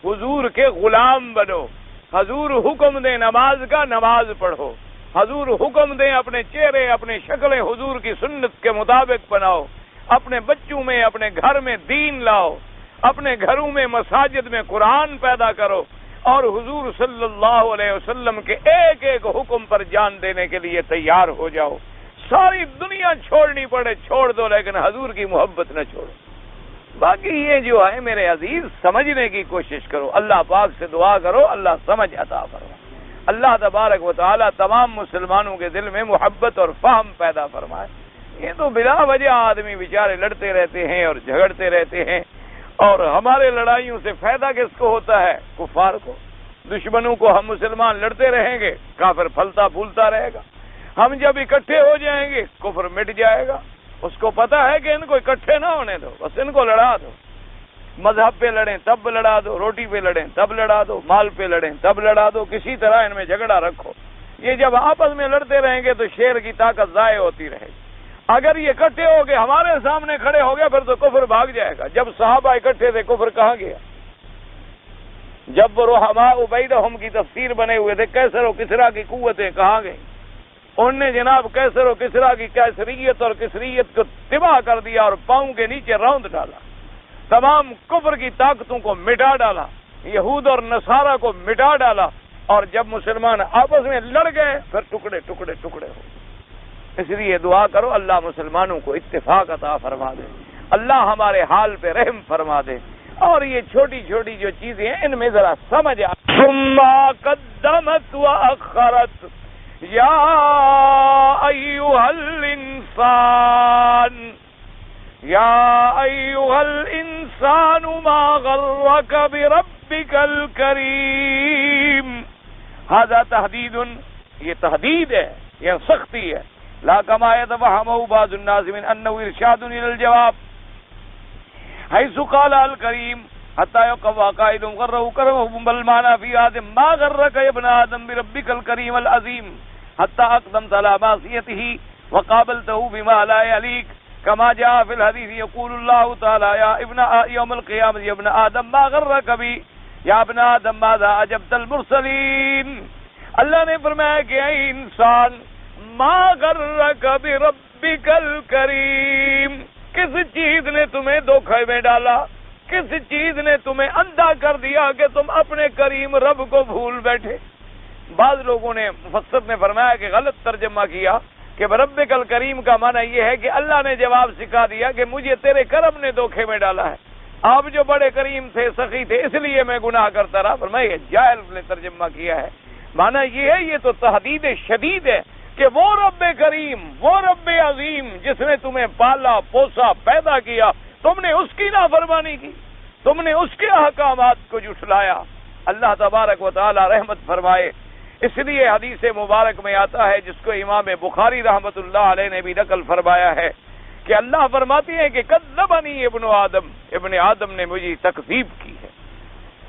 حضور کے غلام بنو، حضور حکم دیں نماز کا، نماز پڑھو. حضور حکم دیں اپنے چہرے اپنے شکلیں حضور کی سنت کے مطابق بناؤ. اپنے بچوں میں اپنے گھر میں دین لاؤ. اپنے گھروں میں مساجد میں قرآن پیدا کرو. اور حضور صلی اللہ علیہ وسلم کے ایک ایک حکم پر جان دینے کے لیے تیار ہو جاؤ. ساری دنیا چھوڑنی پڑے چھوڑ دو، لیکن حضور کی محبت نہ چھوڑو. باقی یہ جو ہے میرے عزیز سمجھنے کی کوشش کرو. اللہ پاک سے دعا کرو اللہ سمجھ عطا فرمائے. اللہ تبارک و تعالی تمام مسلمانوں کے دل میں محبت اور فہم پیدا فرمائے. یہ تو بلا وجہ آدمی بیچارے لڑتے رہتے ہیں اور جھگڑتے رہتے ہیں، اور ہمارے لڑائیوں سے فائدہ کس کو ہوتا ہے؟ کفار کو، دشمنوں کو. ہم مسلمان لڑتے رہیں گے، کافر پھلتا پھولتا رہے گا. ہم جب اکٹھے ہو جائیں گے کفر مٹ جائے گا. اس کو پتا ہے کہ ان کو اکٹھے نہ ہونے دو، بس ان کو لڑا دو. مذہب پہ لڑیں تب لڑا دو، روٹی پہ لڑیں تب لڑا دو، مال پہ لڑیں تب لڑا دو. کسی طرح ان میں جھگڑا رکھو. یہ جب آپس میں لڑتے رہیں گے تو شیر کی طاقت ضائع ہوتی رہے گی. اگر یہ اکٹھے ہو کے ہمارے سامنے کھڑے ہو گئے پھر تو کفر بھاگ جائے گا. جب صحابہ اکٹھے تھے کفر کہاں گیا؟ جب وہ رحماء بینہم کی تفسیر بنے ہوئے تھے کیسر و کسریٰ کی قوتیں کہاں گئیں؟ انہوں نے جناب کیسر و کسریٰ کی کیسریت اور کسریت کو تباہ کر دیا اور پاؤں کے نیچے روند ڈالا. تمام کفر کی طاقتوں کو مٹا ڈالا، یہود اور نصارہ کو مٹا ڈالا. اور جب مسلمان آپس میں لڑ گئے پھر ٹکڑے ٹکڑے ٹکڑے ہو. اس لیے دعا کرو اللہ مسلمانوں کو اتفاق عطا فرما دے، اللہ ہمارے حال پہ رحم فرما دے. اور یہ چھوٹی چھوٹی جو چیزیں ہیں ان میں ذرا سمجھ آ. ثم قدمت واخرت یا ایھا الانسان یا ایھا الانسان ما غرک بربک الکریم. ھذا تحدید، یہ تحدید ہے، یہ سختی ہے. لا كما يتفهمه بعض الناس من انه ارشاد الى الجواب حيث قال الكريم حتى يقوى قائد غره كرمه، بل معنى في آدم ما غرك يا ابن آدم بربك الكريم العظيم حتى أقدمت على معصيته وقابلته بما لا يليق، كما جاء في الحديث يقول الله تعالى يا ابن يوم القيامة يا ابن آدم ما غرك بي یا ابن آدم ماذا عجبت المرسلین. اللہ نے فرمایا کہ اے انسان ما غرک بربک الکریم، کس چیز نے تمہیں دھوکے میں ڈالا، کس چیز نے تمہیں اندھا کر دیا کہ تم اپنے کریم رب کو بھول بیٹھے. بعض لوگوں نے مفسر نے فرمایا کہ غلط ترجمہ کیا کہ ربک الکریم کا معنی یہ ہے کہ اللہ نے جواب سکھا دیا کہ مجھے تیرے کرم نے دھوکے میں ڈالا ہے، آپ جو بڑے کریم تھے سخی تھے اس لیے میں گناہ کرتا رہا. فرمایا یہ جاہل نے ترجمہ کیا ہے. معنی یہ ہے یہ تو تحدید شدید ہے کہ وہ رب کریم، وہ رب عظیم جس نے تمہیں پالا پوسا پیدا کیا، تم نے اس کی نافرمانی کی، تم نے اس کے احکامات کو جھٹلایا. اللہ تبارک و تعالی رحمت فرمائے. اس لیے حدیث مبارک میں آتا ہے جس کو امام بخاری رحمت اللہ علیہ نے بھی نقل فرمایا ہے کہ اللہ فرماتے ہیں کہ کذبنی ابن آدم، ابن آدم نے مجھے تکذیب کی ہے.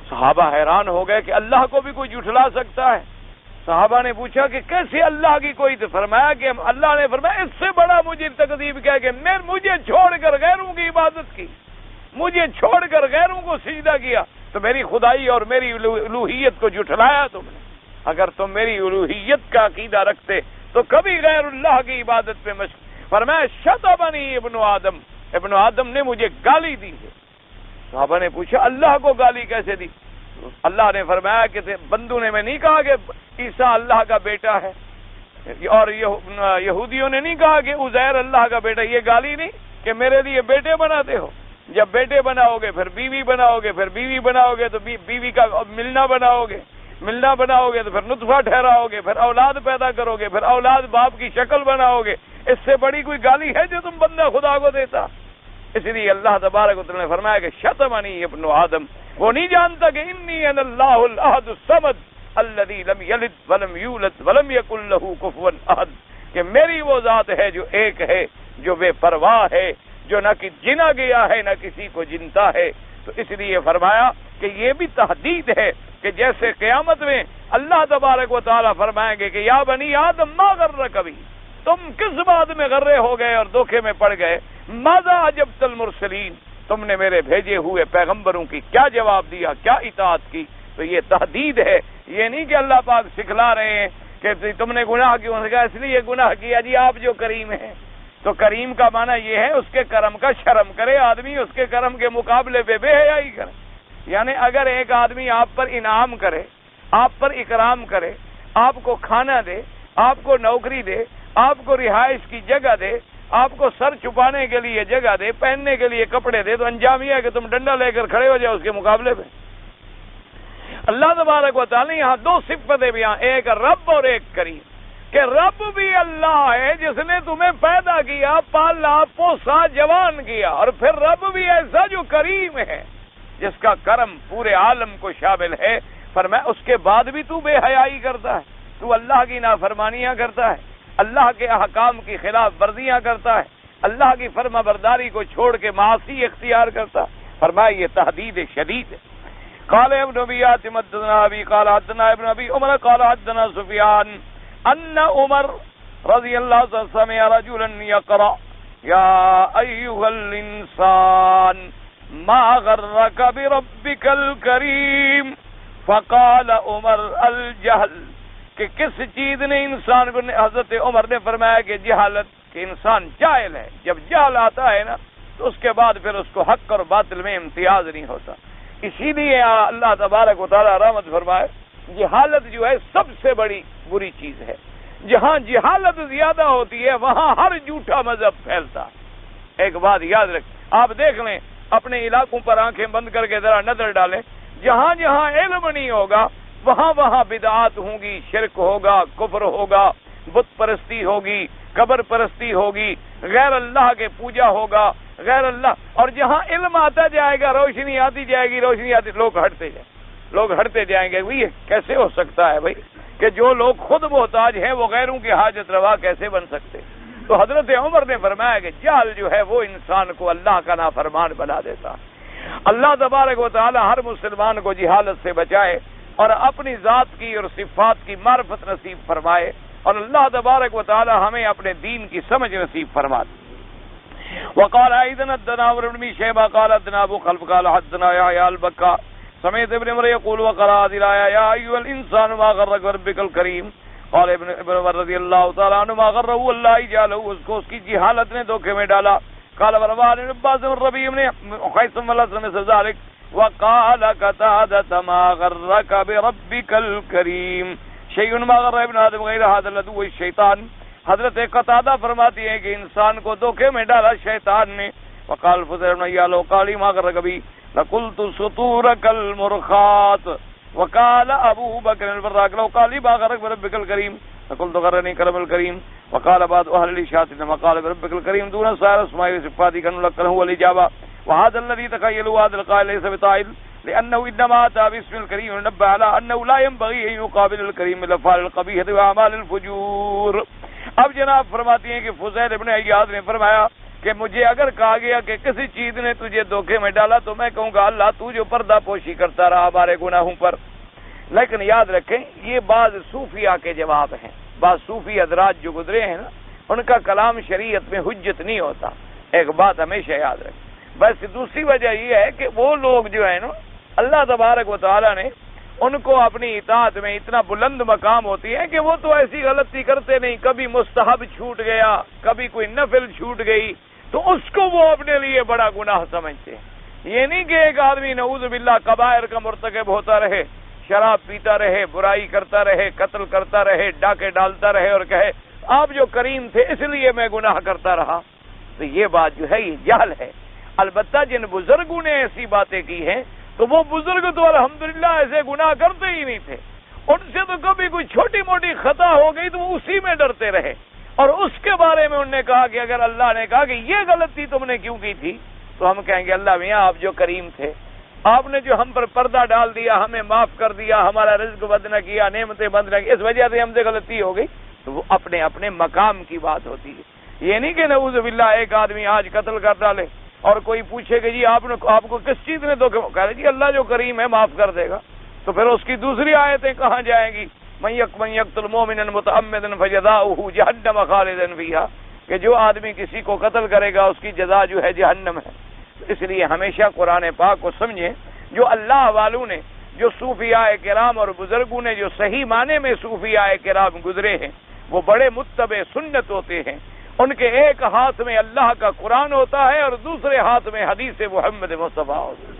صحابہ حیران ہو گئے کہ اللہ کو بھی کوئی جھٹلا سکتا ہے. صحابہ نے پوچھا کہ کیسے اللہ کی کوئی، تو فرمایا کہ اللہ نے فرمایا اس سے بڑا مجھے تکذیب کیا کہ میں مجھے چھوڑ کر غیروں کی عبادت کی، مجھے چھوڑ کر غیروں کو سجدہ کیا، تو میری خدائی اور میری الوہیت کو جھٹلایا تم نے. اگر تم میری الوہیت کا عقیدہ رکھتے تو کبھی غیر اللہ کی عبادت پہ مشغول. فرمایا شتمنی ابن آدم، ابن آدم نے مجھے گالی دی ہے. صحابہ نے پوچھا اللہ کو گالی کیسے دی؟ اللہ نے فرمایا کہ بندوں نے میں نہیں کہا کہ عیسیٰ اللہ کا بیٹا ہے، اور یہودیوں نے نہیں کہا کہ عزیر اللہ کا بیٹا. یہ گالی نہیں کہ میرے لیے بیٹے بناتے ہو، جب بیٹے بناؤ گے پھر بیوی بناؤ گے، پھر بیوی بناؤ گے تو بیوی کا ملنا بناؤ گے، ملنا بناؤ گے تو پھر نطفہ ٹھہراؤ گے، پھر اولاد پیدا کرو گے، پھر اولاد باپ کی شکل بناؤ گے. اس سے بڑی کوئی گالی ہے جو تم بندہ خدا کو دیتا؟ اس لیے اللہ تبارک و تعالی نے فرمایا کہ شتمنی ابن آدم. وہ نہیں جانتا کہ انی انا اللہ الاحد الصمد الذی لم یلد ولم یولد ولم یکن لہ کفوا احد، کہ میری وہ ذات ہے جو ایک ہے، جو بے پرواہ ہے، جو نہ کہ جنا گیا ہے نہ کسی کو جنتا ہے. تو اس لیے فرمایا کہ یہ بھی تحدید ہے کہ جیسے قیامت میں اللہ تبارک و تعالی فرمائیں گے کہ یا بنی آدم ما غرک بی، تم کس بات میں غرے ہو گئے اور دھوکے میں پڑ گئے؟ ماذا عجبت المرسلین، تم نے میرے بھیجے ہوئے پیغمبروں کی کیا جواب دیا، کیا اطاعت کی؟ تو یہ تحدید ہے، یہ نہیں کہ اللہ پاک سکھلا رہے ہیں کہ تم نے گناہ کیوں، نے کہا اس لیے گناہ کیا جی آپ جو کریم ہیں۔ تو کریم کا معنی یہ ہے اس کے کرم کا شرم کرے آدمی، اس کے کرم کے مقابلے پہ بے حیائی کرے۔ یعنی اگر ایک آدمی آپ پر انعام کرے، آپ پر اکرام کرے، آپ کو کھانا دے، آپ کو نوکری دے، آپ کو رہائش کی جگہ دے، آپ کو سر چھپانے کے لیے جگہ دے، پہننے کے لیے کپڑے دے، تو انجام یہ ہے کہ تم ڈنڈا لے کر کھڑے ہو جاؤ اس کے مقابلے پہ۔ اللہ تبارک و تعالی یہاں دو صفتیں بیان، ایک رب اور ایک کریم، کہ رب بھی اللہ ہے جس نے تمہیں پیدا کیا، پالا، پوسا، جوان کیا، اور پھر رب بھی ایسا جو کریم ہے جس کا کرم پورے عالم کو شامل ہے۔ فرمایا اس کے بعد بھی تو بے حیائی کرتا ہے، تو اللہ کی نافرمانیاں کرتا ہے، اللہ کے احکام کی خلاف ورزیاں کرتا ہے، اللہ کی فرما برداری کو چھوڑ کے معاصی اختیار کرتا ہے۔ فرمایا یہ تحدید شدید ہے۔ قال ابن ابی حاتم حدثنا ابی قال حدثنا ابن ابی عمر قال حدثنا سفیان ان عمر رضی اللہ عنہ سمع رجلا یقرأ یا ایھا الانسان ما غرک بربک الکریم فقال عمر الجہل، کہ کس چیز نے انسان کو، حضرت عمر نے فرمایا کہ جہالت، کہ انسان جاہل ہے، جب جہل آتا ہے نا تو اس کے بعد پھر اس کو حق اور باطل میں امتیاز نہیں ہوتا۔ اسی لیے اللہ تبارک و تعالی رحمت فرمائے، جہالت جو ہے سب سے بڑی بری چیز ہے۔ جہاں جہالت زیادہ ہوتی ہے وہاں ہر جھوٹا مذہب پھیلتا ہے۔ ایک بات یاد رکھ، آپ دیکھ لیں اپنے علاقوں پر آنکھیں بند کر کے ذرا نظر ڈالیں، جہاں جہاں علم نہیں ہوگا وہاں وہاں بدعات ہوں گی، شرک ہوگا، کفر ہوگا، بت پرستی ہوگی، قبر پرستی ہوگی، غیر اللہ کے پوجا ہوگا، غیر اللہ، اور جہاں علم آتا جائے گا، روشنی آتی جائے گی، روشنی آتی، لوگ ہٹتے جائیں گے۔ یہ کیسے ہو سکتا ہے بھائی کہ جو لوگ خود محتاج ہیں وہ غیروں کے حاجت روا کیسے بن سکتے؟ تو حضرت عمر نے فرمایا کہ جہل جو ہے وہ انسان کو اللہ کا نافرمان بنا دیتا ہے۔ اللہ تبارک و تعالی ہر مسلمان کو جہالت سے بچائے اور اپنی ذات کی اور صفات کی معرفت نصیب فرمائے، اور اللہ تبارک و تعالی ہمیں اپنے دین کی سمجھ نصیب فرمائے۔ وقال ايضا حدثنا عمرو بن شيبه قال حدثنا ابو خلف قال حدثنا يحيى البكا سمعت ابن عمر يقول وقرأ هذه الآية يا أيها الإنسان ما غرك بربك الكريم قال ابن عمر رضی اللہ تعالیٰ عنہ ما غره اللہ جعلہ، اس کی جہالت نے دھوکے میں ڈالا۔ قال وروان ابن عباس والربيع بن خيثم والحسن مثل ذلك وقال قتادة ما غرك بربك الكريم شيء ما غر ابن آدم غیر هذا العدو الشیطان۔ حضرت قتادہ فرماتی ہیں کہ انسان کو دھوکے میں ڈالا شیطان نے۔ وقال فضیل بن عیال وقال ما غرك بی لقلت سطورك المرخات وقال ابو بکر البراق لو قال ما غرك بربك الكريم لقلت غرني كرم الكريم وقال بعض اهل الاشاعه انما قال بربك الكريم دون سائر اسماء وصفاته كان لقن هو الاجابه وهذا الذي تخيلوا هذا القائل ليس بطائل لانه انما اتى باسم الكريم ونبه على انه لا ينبغي ان يقابل الكريم بالافعال القبيحه واعمال الفجور۔ اب جناب فرماتی ہیں کہ فضیل ابن عیاض نے فرمایا کہ مجھے اگر کہا گیا کہ کسی چیز نے تجھے دھوکے میں ڈالا تو میں کہوں گا اللہ تو جو پردہ پوشی کرتا رہا ہمارے گناہوں پر۔ لیکن یاد رکھیں یہ بعض صوفیہ کے جواب ہیں، بعض صوفی حضرات جو گزرے ہیں نا ان کا کلام شریعت میں حجت نہیں ہوتا، ایک بات ہمیشہ یاد رکھیں۔ بس دوسری وجہ یہ ہے کہ وہ لوگ جو ہے نا اللہ تبارک و تعالیٰ نے ان کو اپنی اطاعت میں اتنا بلند مقام ہوتی ہے کہ وہ تو ایسی غلطی کرتے نہیں، کبھی مستحب چھوٹ گیا، کبھی کوئی نفل چھوٹ گئی تو اس کو وہ اپنے لیے بڑا گناہ سمجھتے ہیں۔ یہ نہیں کہ ایک آدمی نعوذ باللہ کبائر کا مرتکب ہوتا رہے، شراب پیتا رہے، برائی کرتا رہے، قتل کرتا رہے، ڈاکے ڈالتا رہے اور کہے آپ جو کریم تھے اس لیے میں گناہ کرتا رہا، تو یہ بات جو ہے یہ جہل ہے۔ البتہ جن بزرگوں نے ایسی باتیں کی ہیں تو وہ بزرگ تو الحمدللہ ایسے گناہ کرتے ہی نہیں تھے، ان سے تو کبھی کوئی چھوٹی موٹی خطا ہو گئی تو وہ اسی میں ڈرتے رہے، اور اس کے بارے میں انہوں نے کہا کہ اگر اللہ نے کہا کہ یہ غلطی تم نے کیوں کی تھی تو ہم کہیں گے اللہ میاں آپ جو کریم تھے، آپ نے جو ہم پر پردہ ڈال دیا، ہمیں معاف کر دیا، ہمارا رزق بند نہ کیا، نعمتیں بند نہ کی، اس وجہ سے ہم سے غلطی ہو گئی، تو وہ اپنے اپنے مقام کی بات ہوتی ہے۔ یہ نہیں کہ نعوذ باللہ ایک آدمی آج قتل کر ڈالے اور کوئی پوچھے کہ جی آپ کو کس چیز نے دھوکے، کہہ رہے جی اللہ جو کریم ہے معاف کر دے گا، تو پھر اس کی دوسری آیتیں کہاں جائیں گی؟ من یقتل مؤمنا متعمدا فجزاؤہ جہنم خالدا فیہا، کہ جو آدمی کسی کو قتل کرے گا اس کی جزا جو ہے جہنم ہے۔ اس لیے ہمیشہ قرآن پاک کو سمجھیں، جو اللہ والوں نے جو صوفیاء کرام اور بزرگوں نے جو صحیح معنی میں صوفیاء کرام گزرے ہیں وہ بڑے متبع سنت ہوتے ہیں. ان کے ایک ہاتھ میں اللہ کا قرآن ہوتا ہے اور دوسرے ہاتھ میں حدیث محمد مصطفیٰ ہوتا ہے.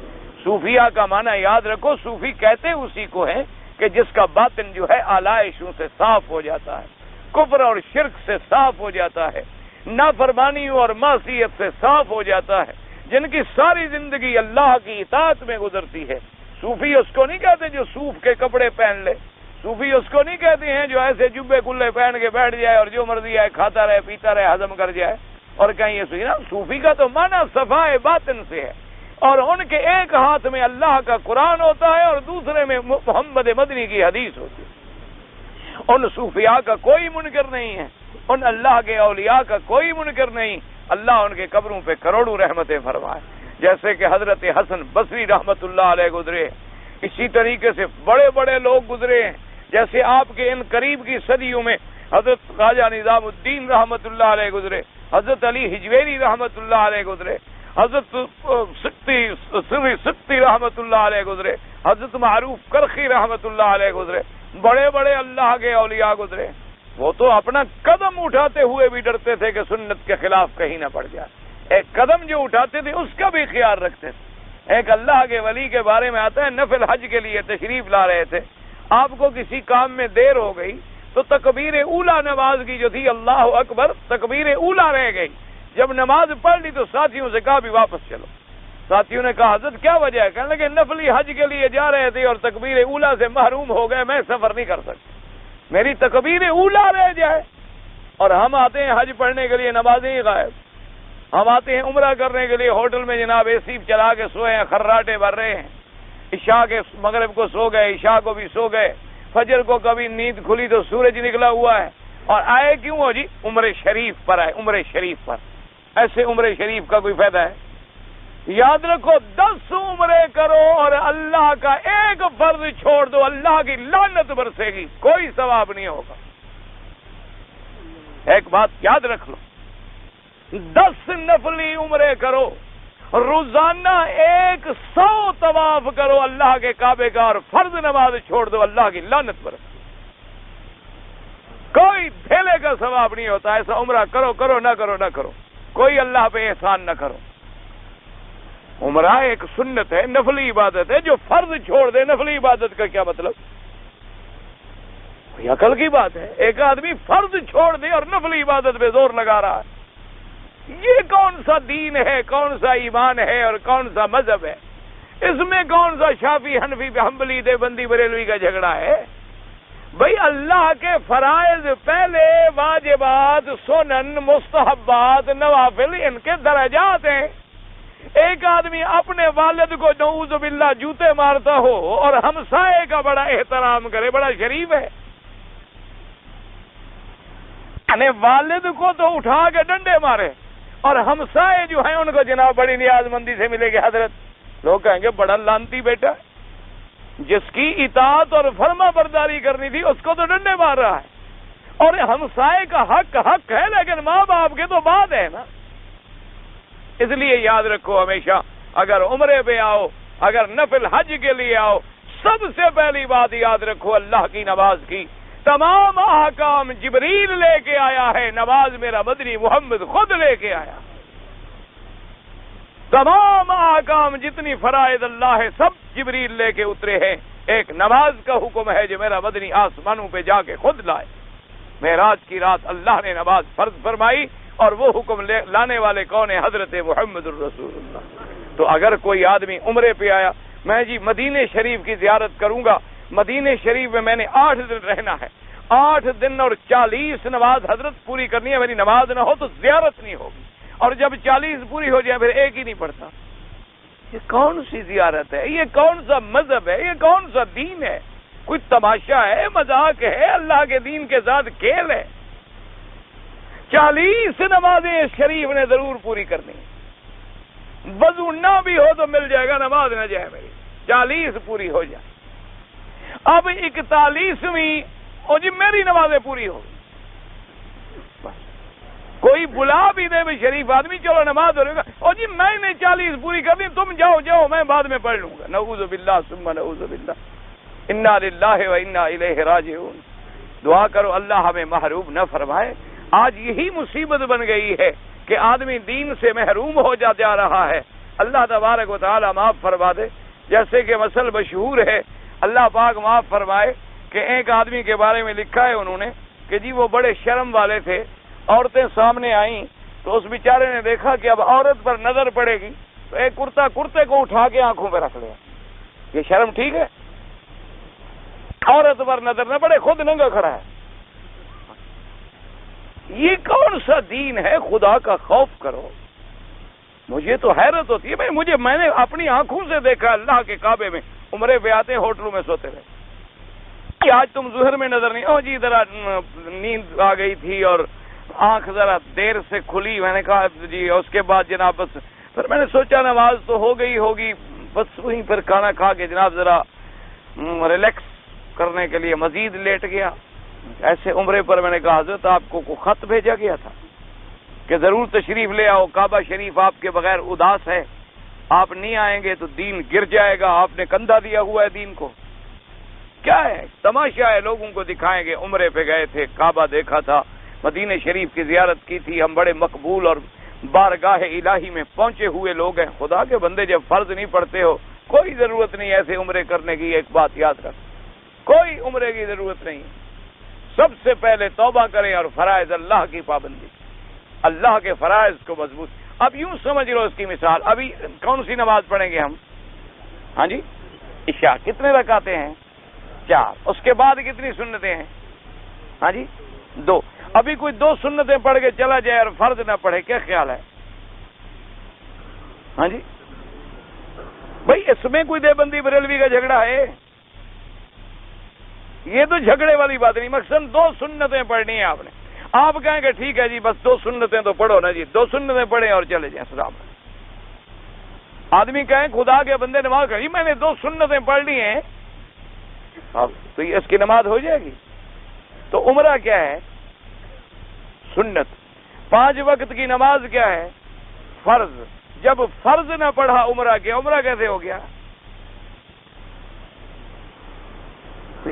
صوفیاء کا معنی یاد رکھو، صوفی کہتے اسی کو ہیں کہ جس کا باطن جو ہے آلائشوں سے صاف ہو جاتا ہے، کفر اور شرک سے صاف ہو جاتا ہے، نافرمانیوں اور معصیت سے صاف ہو جاتا ہے، جن کی ساری زندگی اللہ کی اطاعت میں گزرتی ہے. صوفی اس کو نہیں کہتے جو صوف کے کپڑے پہن لے، صوفی اس کو نہیں کہتے ہیں جو ایسے جبے کلے پہن کے بیٹھ جائے اور جو مرضی آئے کھاتا رہے پیتا رہے ہضم کر جائے اور کہیں یہ سوچنا. صوفی کا تو معنی صفائے باطن سے ہے، اور ان کے ایک ہاتھ میں اللہ کا قرآن ہوتا ہے اور دوسرے میں محمد مدنی کی حدیث ہوتی ہے. ان صوفیاء کا کوئی منکر نہیں ہے، ان اللہ کے اولیاء کا کوئی منکر نہیں. اللہ ان کے قبروں پہ کروڑوں رحمتیں فرمائے. جیسے کہ حضرت حسن بصری رحمت اللہ علیہ گزرے، اسی طریقے سے بڑے بڑے لوگ گزرے ہیں. جیسے آپ کے ان قریب کی صدیوں میں حضرت خواجہ نظام الدین رحمت اللہ علیہ گزرے، حضرت علی حجویری رحمت اللہ علیہ گزرے، حضرت سکتی رحمت اللہ علیہ گزرے، حضرت معروف کرخی رحمت اللہ علیہ گزرے. بڑے بڑے اللہ کے اولیاء گزرے. وہ تو اپنا قدم اٹھاتے ہوئے بھی ڈرتے تھے کہ سنت کے خلاف کہیں نہ پڑ جائے. ایک قدم جو اٹھاتے تھے اس کا بھی خیال رکھتے تھے. ایک اللہ کے ولی کے بارے میں آتا ہے، نفل حج کے لیے تشریف لا رہے تھے، آپ کو کسی کام میں دیر ہو گئی تو تکبیر اولا نماز کی جو تھی اللہ اکبر تکبیر اولا رہ گئی. جب نماز پڑھ لی تو ساتھیوں سے کہا بھی واپس چلو. ساتھیوں نے کہا حضرت کیا وجہ ہے؟ کہنے لگے نفلی حج کے لیے جا رہے تھے اور تکبیر اولا سے محروم ہو گئے، میں سفر نہیں کر سکتا، میری تکبیر اولا رہ جائے. اور ہم آتے ہیں حج پڑھنے کے لیے، نمازیں ہی غائب. ہم آتے ہیں عمرہ کرنے کے لیے، ہوٹل میں جناب اے سی چلا کے سوئے ہیں، خراٹے بھر رہے ہیں. عشاء کے مغرب کو سو گئے، عشاء کو بھی سو گئے، فجر کو کبھی نیند کھلی تو سورج نکلا ہوا ہے. اور آئے کیوں ہو جی؟ عمرے شریف پر آئے، عمرے شریف پر. ایسے عمرے شریف کا کوئی فائدہ ہے؟ یاد رکھو 10 عمرے کرو اور اللہ کا ایک فرض چھوڑ دو، اللہ کی لعنت برسے گی، کوئی ثواب نہیں ہوگا. ایک بات یاد رکھ لو، 10 نفلی عمرے کرو، روزانہ 100 طواف کرو اللہ کے کعبے کا، اور فرض نماز چھوڑ دو، اللہ کی لعنت برسے. کوئی دھیلے کا ثواب نہیں ہوتا. ایسا عمرہ کرو کرو نہ کرو نہ کرو، کوئی اللہ پہ احسان نہ کرو. عمرہ ایک سنت ہے، نفلی عبادت ہے. جو فرض چھوڑ دے نفلی عبادت کا کیا مطلب؟ یہ عقل کی بات ہے. ایک آدمی فرض چھوڑ دے اور نفلی عبادت پہ زور لگا رہا ہے. یہ کون سا دین ہے، کون سا ایمان ہے اور کون سا مذہب ہے؟ اس میں کون سا شافی حنفی حنبلی دیوبندی بریلوی کا جھگڑا ہے؟ بھئی اللہ کے فرائض پہلے، واجبات، سنن، مستحبات، نوافل، ان کے درجات ہیں. ایک آدمی اپنے والد کو نعوذ باللہ جوتے مارتا ہو اور ہمسائے کا بڑا احترام کرے، بڑا شریف ہے. یعنی والد کو تو اٹھا کے ڈنڈے مارے اور ہمسائے جو ہیں ان کو جناب بڑی نیاز مندی سے ملے گی. حضرت لوگ کہیں گے بڑا لانتی بیٹا، جس کی اطاعت اور فرما برداری کرنی تھی اس کو تو ڈنڈے مار رہا ہے. اور ہمسائے کا حق ہے، لیکن ماں باپ کے تو بعد ہے نا. اس لیے یاد رکھو ہمیشہ، اگر عمرے پہ آؤ، اگر نفل حج کے لیے آؤ، سب سے پہلی بات یاد رکھو اللہ کی نماز کی. تمام احکام جبریل لے کے آیا ہے، نماز میرا مدنی محمد خود لے کے آیا. تمام احکام جتنی فرائض اللہ ہے سب جبریل لے کے اترے ہیں. ایک نماز کا حکم ہے جو میرا مدنی آسمانوں پہ جا کے خود لائے. معراج کی رات اللہ نے نماز فرض فرمائی، اور وہ حکم لانے والے کون ہیں؟ حضرت محمد الرسول اللہ. تو اگر کوئی آدمی عمرے پہ آیا، میں جی مدینہ شریف کی زیارت کروں گا، مدینہ شریف میں میں نے 8 دن رہنا ہے، 8 دن اور 40 نماز حضرت پوری کرنی ہے، میری نماز نہ ہو تو زیارت نہیں ہوگی، اور جب 40 پوری ہو جائے پھر ایک ہی نہیں پڑتا. یہ کون سی زیارت ہے؟ یہ کون سا مذہب ہے؟ یہ کون سا دین ہے؟ کوئی تماشا ہے، مذاق ہے؟ اللہ کے دین کے ساتھ کھیل ہے؟ 40 نمازیں شریف نے ضرور پوری کرنی. وضو نہ بھی ہو تو مل جائے گا، نماز نہ جائے میری، 40 پوری ہو جائے. اب 41ویں جی میری نمازیں پوری ہو. کوئی بلا بھی دے بھی شریف آدمی، چلو نماز ہو رہے گا، اور جی میں نے 40 پوری کر دی، تم جاؤ میں بعد میں پڑھ لوں گا۔ نعوذ باللہ ثم نعوذ باللہ، انا للہ و انا الیہ راجعون۔ دعا کرو اللہ ہمیں محروم نہ فرمائے۔ آج یہی مصیبت بن گئی ہے کہ آدمی دین سے محروم ہو جا رہا ہے۔ اللہ تبارک و تعالی معاف فرما دے۔ جیسے کہ مثل مشہور ہے، اللہ پاک معاف فرمائے، کہ ایک آدمی کے بارے میں لکھا ہے انہوں نے کہ جی وہ بڑے شرم والے تھے، عورتیں سامنے آئیں تو اس بیچارے نے دیکھا کہ اب عورت پر نظر پڑے گی تو ایک کرتے کو اٹھا کے آنکھوں پہ رکھ لیا۔ یہ شرم ٹھیک ہے؟ عورت پر نظر نہ پڑے، خود ننگا کھڑا ہے۔ یہ کون سا دین ہے؟ خدا کا خوف کرو۔ مجھے تو حیرت ہوتی ہے، میں نے اپنی آنکھوں سے دیکھا اللہ کے کعبے میں عمرے پہ آتے ہوٹلوں میں سوتے رہے۔ آج تم ظہر میں نظر نہیں، جی ذرا نیند آ گئی تھی اور آنکھ ذرا دیر سے کھلی، میں نے کہا جی، اس کے بعد جناب بس پھر میں نے سوچا نماز تو ہو گئی ہوگی، بس وہیں پھر کھانا کھا کے جناب ذرا ریلیکس کرنے کے لیے مزید لیٹ گیا۔ ایسے عمرے پر میں نے کہا حضرت آپ کو کوئی خط بھیجا گیا تھا کہ ضرور تشریف لے آؤ، کعبہ شریف آپ کے بغیر اداس ہے، آپ نہیں آئیں گے تو دین گر جائے گا، آپ نے کندھا دیا ہوا ہے دین کو۔ کیا ہے تماشا ہے؟ لوگوں کو دکھائیں گے عمرے پہ گئے تھے، کعبہ دیکھا تھا، مدینہ شریف کی زیارت کی تھی، ہم بڑے مقبول اور بارگاہ الہی میں پہنچے ہوئے لوگ ہیں۔ خدا کے بندے جب فرض نہیں پڑھتے ہو، کوئی ضرورت نہیں ایسے عمرے کرنے کی۔ ایک بات یاد رکھ، کوئی عمرے کی ضرورت نہیں۔ سب سے پہلے توبہ کریں اور فرائض اللہ کی پابندی، اللہ کے فرائض کو مضبوط۔ اب یوں سمجھ لو اس کی مثال، ابھی کون سی نماز پڑھیں گے ہم؟ ہاں جی، عشاء۔ کتنے رکعتیں ہیں؟ 4۔ اس کے بعد کتنی سنتیں ہیں؟ ہاں جی 2۔ ابھی کوئی 2 سنتیں پڑھ کے چلا جائے اور فرض نہ پڑھے، کیا خیال ہے؟ ہاں جی بھائی، اس میں کوئی دیوبندی بریلوی کا جھگڑا ہے؟ یہ تو جھگڑے والی بات نہیں، مقصد 2 سنتیں پڑھنی ہیں آپ نے۔ آپ کہیں کہ ٹھیک ہے جی بس 2 سنتیں تو پڑھو نا جی، 2 سنتیں پڑھیں اور چلے جائیں سلام۔ آدمی کہیں خدا کے بندے نماز کری، میں نے 2 سنتیں پڑھ لی ہیں، اب تو اس کی نماز ہو جائے گی؟ تو عمرہ کیا ہے؟ سنت۔ 5 وقت کی نماز کیا ہے؟ فرض۔ جب فرض نہ پڑھا عمرہ کیا، عمرہ کیسے ہو گیا؟